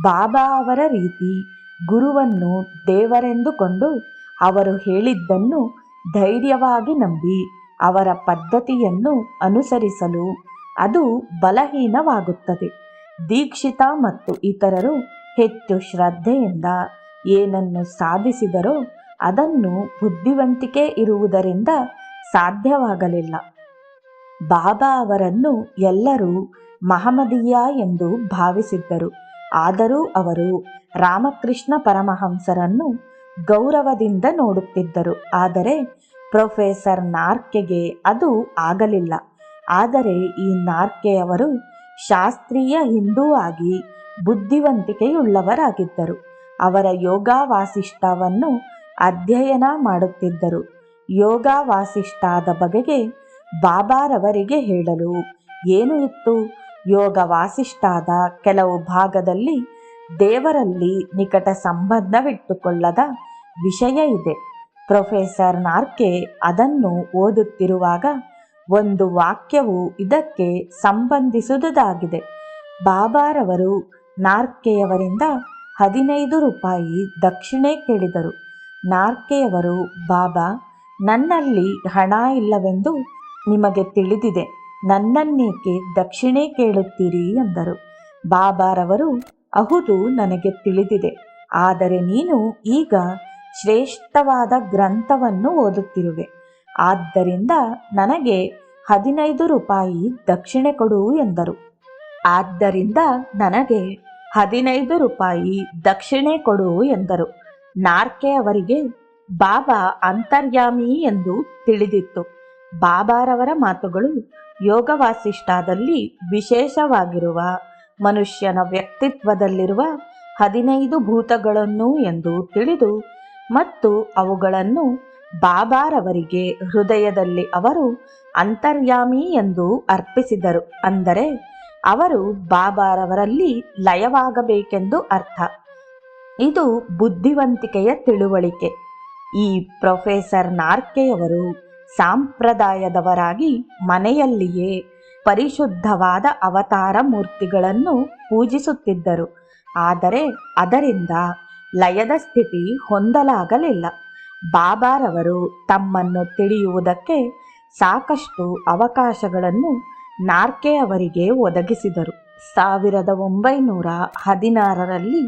ಬಾಬಾ ಅವರ ರೀತಿ. ಗುರುವನ್ನು ದೇವರೆಂದುಕೊಂಡು ಅವರು ಹೇಳಿದ್ದನ್ನು ಧೈರ್ಯವಾಗಿ ನಂಬಿ ಅವರ ಪದ್ಧತಿಯನ್ನು ಅನುಸರಿಸಲು ಅದು ಬಲಹೀನವಾಗುತ್ತದೆ. ದೀಕ್ಷಿತ ಮತ್ತು ಇತರರು ಹೆಚ್ಚು ಶ್ರದ್ಧೆಯಿಂದ ಏನನ್ನು ಸಾಧಿಸಿದರೋ ಅದನ್ನು ಬುದ್ಧಿವಂತಿಕೆ ಇರುವುದರಿಂದ ಸಾಧ್ಯವಾಗಲಿಲ್ಲ. ಬಾಬಾ ಅವರನ್ನು ಎಲ್ಲರೂ ಮಹಮದೀಯ ಎಂದು ಭಾವಿಸಿದ್ದರು. ಆದರೂ ಅವರು ರಾಮಕೃಷ್ಣ ಪರಮಹಂಸರನ್ನು ಗೌರವದಿಂದ ನೋಡುತ್ತಿದ್ದರು. ಆದರೆ ಪ್ರೊಫೆಸರ್ ನಾರ್ಕೆಗೆ ಅದು ಆಗಲಿಲ್ಲ. ಆದರೆ ಈ ನಾರ್ಕೆಯವರು ಶಾಸ್ತ್ರೀಯ ಹಿಂದೂ ಆಗಿ ಬುದ್ಧಿವಂತಿಕೆಯುಳ್ಳವರಾಗಿದ್ದರು. ಅವರ ಯೋಗ ವಾಸಿಷ್ಠವನ್ನು ಅಧ್ಯಯನ ಮಾಡುತ್ತಿದ್ದರು. ಯೋಗ ವಾಸಿಷ್ಠದ ಬಗೆಗೆ ಬಾಬಾರವರಿಗೆ ಹೇಳಲು ಏನು ಇತ್ತು? ಯೋಗ ವಾಸಿಷ್ಠದ ಕೆಲವು ಭಾಗದಲ್ಲಿ ದೇವರಲ್ಲಿ ನಿಕಟ ಸಂಬಂಧವಿಟ್ಟುಕೊಳ್ಳದ ವಿಷಯ ಇದೆ. ಪ್ರೊಫೆಸರ್ ನಾರ್ಕೆ ಅದನ್ನು ಓದುತ್ತಿರುವಾಗ ಒಂದು ವಾಕ್ಯವು ಇದಕ್ಕೆ ಸಂಬಂಧಿಸಿದುದಾಗಿದೆ. ಬಾಬಾರವರು ನಾರ್ಕೆಯವರಿಂದ 15 ರೂಪಾಯಿ ದಕ್ಷಿಣೆ ಕೇಳಿದರು. ನಾರ್ಕೆಯವರು, ಬಾಬಾ, ನನ್ನಲ್ಲಿ ಹಣ ಇಲ್ಲವೆಂದು ನಿಮಗೆ ತಿಳಿದಿದೆ, ನನ್ನನ್ನೇಕೆ ದಕ್ಷಿಣೆ ಕೇಳುತ್ತೀರಿ ಎಂದರು. ಬಾಬಾರವರು, ಹೌದು, ನನಗೆ ತಿಳಿದಿದೆ, ಆದರೆ ನೀನು ಈಗ ಶ್ರೇಷ್ಠವಾದ ಗ್ರಂಥವನ್ನು ಓದುತ್ತಿರುವೆ, ಆದ್ದರಿಂದ ನನಗೆ 15 ರೂಪಾಯಿ ದಕ್ಷಿಣೆ ಕೊಡು ಎಂದರು. ಆದ್ದರಿಂದ ನನಗೆ 15 ರೂಪಾಯಿ ದಕ್ಷಿಣೆ ಕೊಡು ಎಂದರು. ನಾರ್ಕೆ ಅವರಿಗೆ ಬಾಬಾ ಅಂತರ್ಯಾಮಿ ಎಂದು ತಿಳಿದಿತ್ತು. ಬಾಬಾರವರ ಮಾತುಗಳು ಯೋಗ ವಾಸಿಷ್ಠದಲ್ಲಿ ವಿಶೇಷವಾಗಿರುವ ಮನುಷ್ಯನ ವ್ಯಕ್ತಿತ್ವದಲ್ಲಿರುವ 15 ಭೂತಗಳನ್ನು ಎಂದು ತಿಳಿದು ಮತ್ತು ಅವುಗಳನ್ನು ಬಾಬಾರವರಿಗೆ ಹೃದಯದಲ್ಲಿ ಅವರು ಅಂತರ್ಯಾಮಿ ಎಂದು ಅರ್ಪಿಸಿದರು. ಅಂದರೆ ಅವರು ಬಾಬಾರವರಲ್ಲಿ ಲಯವಾಗಬೇಕೆಂದು ಅರ್ಥ. ಇದು ಬುದ್ಧಿವಂತಿಕೆಯ ತಿಳುವಳಿಕೆ. ಈ ಪ್ರೊಫೆಸರ್ ನಾರ್ಕೆಯವರು ಸಂಪ್ರದಾಯದವರಾಗಿ ಮನೆಯಲ್ಲಿಯೇ ಪರಿಶುದ್ಧವಾದ ಅವತಾರ ಮೂರ್ತಿಗಳನ್ನು ಪೂಜಿಸುತ್ತಿದ್ದರು. ಆದರೆ ಅದರಿಂದ ಲಯದ ಸ್ಥಿತಿ ಹೊಂದಲಾಗಲಿಲ್ಲ. ಬಾಬಾರವರು ತಮ್ಮನ್ನು ತಿಳಿಯುವುದಕ್ಕೆ ಸಾಕಷ್ಟು ಅವಕಾಶಗಳನ್ನು ನಾರ್ಕೆ ಅವರಿಗೆ ಒದಗಿಸಿದರು. 1916ರಲ್ಲಿ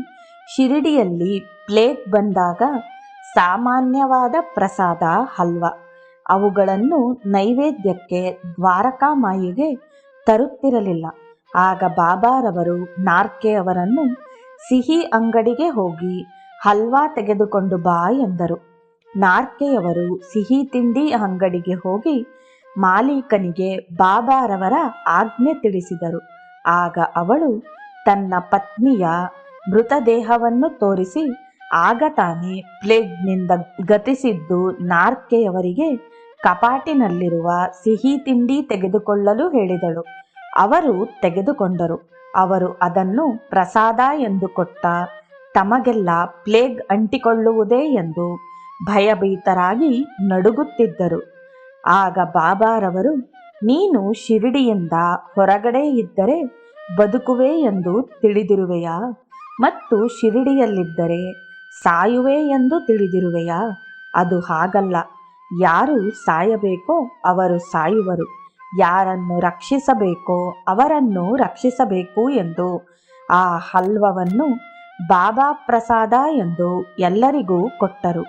ಶಿರಡಿಯಲ್ಲಿ ಪ್ಲೇಗ್ ಬಂದಾಗ ಸಾಮಾನ್ಯವಾದ ಪ್ರಸಾದ ಹಲ್ವಾ, ಅವುಗಳನ್ನು ನೈವೇದ್ಯಕ್ಕೆ ದ್ವಾರಕಾಮಾಯಿಗೆ ತರುತ್ತಿರಲಿಲ್ಲ. ಆಗ ಬಾಬಾರವರು ನಾರ್ಕೆ ಅವರನ್ನು ಸಿಹಿ ಅಂಗಡಿಗೆ ಹೋಗಿ ಹಲ್ವಾ ತೆಗೆದುಕೊಂಡು ಬಾ ಎಂದರು. ನಾರ್ಕೆಯವರು ಸಿಹಿ ತಿಂಡಿ ಅಂಗಡಿಗೆ ಹೋಗಿ ಮಾಲೀಕನಿಗೆ ಬಾಬಾರವರ ಆಜ್ಞೆ ತಿಳಿಸಿದರು. ಆಗ ಅವಳು ತನ್ನ ಪತ್ನಿಯ ಮೃತದೇಹವನ್ನು ತೋರಿಸಿ ಆಗ ತಾನೇ ಪ್ಲೇಗ್ನಿಂದ ಗತಿಸಿದ್ದು ನಾರ್ಕೆಯವರಿಗೆ ಕಪಾಟಿನಲ್ಲಿರುವ ಸಿಹಿ ತಿಂಡಿ ತೆಗೆದುಕೊಳ್ಳಲು ಹೇಳಿದಳು. ಅವರು ತೆಗೆದುಕೊಂಡರು. ಅವರು ಅದನ್ನು ಪ್ರಸಾದ ಎಂದು ಕೊಟ್ಟ ತಮಗೆಲ್ಲ ಪ್ಲೇಗ್ ಅಂಟಿಕೊಳ್ಳುವುದೇ ಎಂದು ಭಯಭೀತರಾಗಿ ನಡುಗುತ್ತಿದ್ದರು. ಆಗ ಬಾಬಾರವರು, ನೀನು ಶಿರಡಿಯಿಂದ ಹೊರಗಡೆ ಇದ್ದರೆ ಬದುಕುವೆ ಎಂದು ತಿಳಿದಿರುವೆಯಾ ಮತ್ತು ಶಿರಡಿಯಲ್ಲಿದ್ದರೆ ಸಾಯುವೆ ಎಂದು ತಿಳಿದಿರುವೆಯಾ? ಅದು ಹಾಗಲ್ಲ. ಯಾರು ಸಾಯಬೇಕೋ ಅವರು ಸಾಯುವರು, ಯಾರನ್ನು ರಕ್ಷಿಸಬೇಕೋ ಅವರನ್ನು ರಕ್ಷಿಸಬೇಕು ಎಂದು ಆ ಹಲ್ವವನ್ನು ಬಾಬಾ ಪ್ರಸಾದ ಎಂದು ಎಲ್ಲರಿಗೂ ಕೊಟ್ಟರು.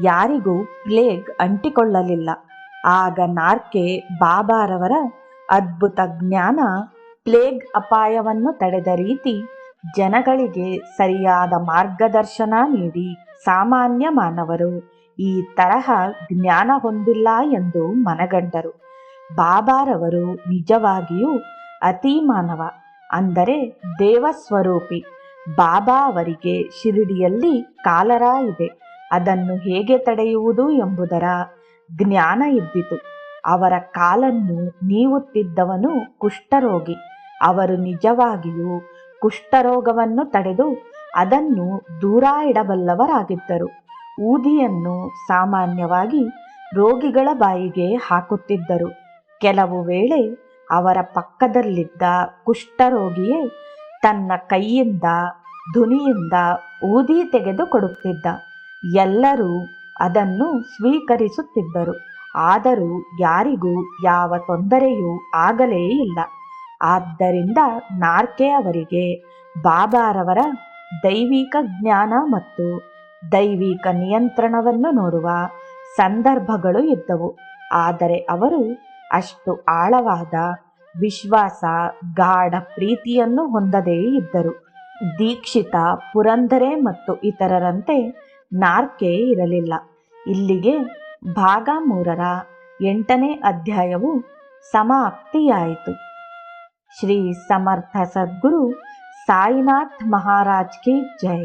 ಯಾರಿಗೂ ಪ್ಲೇಗ್ ಅಂಟಿಕೊಳ್ಳಲಿಲ್ಲ. ಆಗ ನಾರ್ಕೆ ಬಾಬಾರವರ ಅದ್ಭುತ ಜ್ಞಾನ, ಪ್ಲೇಗ್ ಅಪಾಯವನ್ನು ತಡೆದ ರೀತಿ, ಜನಗಳಿಗೆ ಸರಿಯಾದ ಮಾರ್ಗದರ್ಶನ ನೀಡಿ ಸಾಮಾನ್ಯ ಮಾನವರು ಈ ತರಹ ಜ್ಞಾನ ಹೊಂದಿಲ್ಲ ಎಂದು ಮನಗಂಡರು. ಬಾಬಾರವರು ನಿಜವಾಗಿಯೂ ಅತಿ ಮಾನವ, ಅಂದರೆ ದೇವಸ್ವರೂಪಿ. ಬಾಬಾ ಅವರಿಗೆ ಶಿರಡಿಯಲ್ಲಿ ಕಾಲರ ಇದೆ, ಅದನ್ನು ಹೇಗೆ ತಡೆಯುವುದು ಎಂಬುದರ ಜ್ಞಾನ ಇದ್ದಿತು. ಅವರ ಕಾಲನ್ನು ನೀವುತ್ತಿದ್ದವನು ಕುಷ್ಠರೋಗಿ. ಅವರು ನಿಜವಾಗಿಯೂ ಕುಷ್ಠರೋಗವನ್ನು ತಡೆದು ಅದನ್ನು ದೂರ ಇಡಬಲ್ಲವರಾಗಿದ್ದರು. ಊದಿಯನ್ನು ಸಾಮಾನ್ಯವಾಗಿ ರೋಗಿಗಳ ಬಾಯಿಗೆ ಹಾಕುತ್ತಿದ್ದರು. ಕೆಲವು ವೇಳೆ ಅವರ ಪಕ್ಕದಲ್ಲಿದ್ದ ಕುಷ್ಠರೋಗಿಯೇ ತನ್ನ ಕೈಯಿಂದ ಧ್ವನಿಯಿಂದ ಊದಿ ತೆಗೆದು ಕೊಡುತ್ತಿದ್ದ. ಎಲ್ಲರೂ ಅದನ್ನು ಸ್ವೀಕರಿಸುತ್ತಿದ್ದರು. ಆದರೂ ಯಾರಿಗೂ ಯಾವ ತೊಂದರೆಯೂ ಆಗಲೇ ಇಲ್ಲ. ಆದ್ದರಿಂದ ನಾರ್ಕೆ ಅವರಿಗೆ ಬಾಬಾರವರ ದೈವಿಕ ಜ್ಞಾನ ಮತ್ತು ದೈವಿಕ ನಿಯಂತ್ರಣವನ್ನು ನೋಡುವ ಸಂದರ್ಭಗಳು ಇದ್ದವು. ಆದರೆ ಅವರು ಅಷ್ಟು ಆಳವಾದ ವಿಶ್ವಾಸ, ಗಾಢ ಪ್ರೀತಿಯನ್ನು ಹೊಂದದೇ ಇದ್ದರು. ದೀಕ್ಷಿತ, ಪುರಂದರೆ ಮತ್ತು ಇತರರಂತೆ ನಾರ್ಕೆ ಇರಲಿಲ್ಲ. ಇಲ್ಲಿಗೆ ಭಾಗ 3ರ 8ನೇ ಅಧ್ಯಾಯವು ಸಮಾಪ್ತಿಯಾಯಿತು. ಶ್ರೀ ಸಮರ್ಥ ಸದ್ಗುರು ಸಾಯಿನಾಥ್ ಮಹಾರಾಜ್ ಕಿ ಜೈ.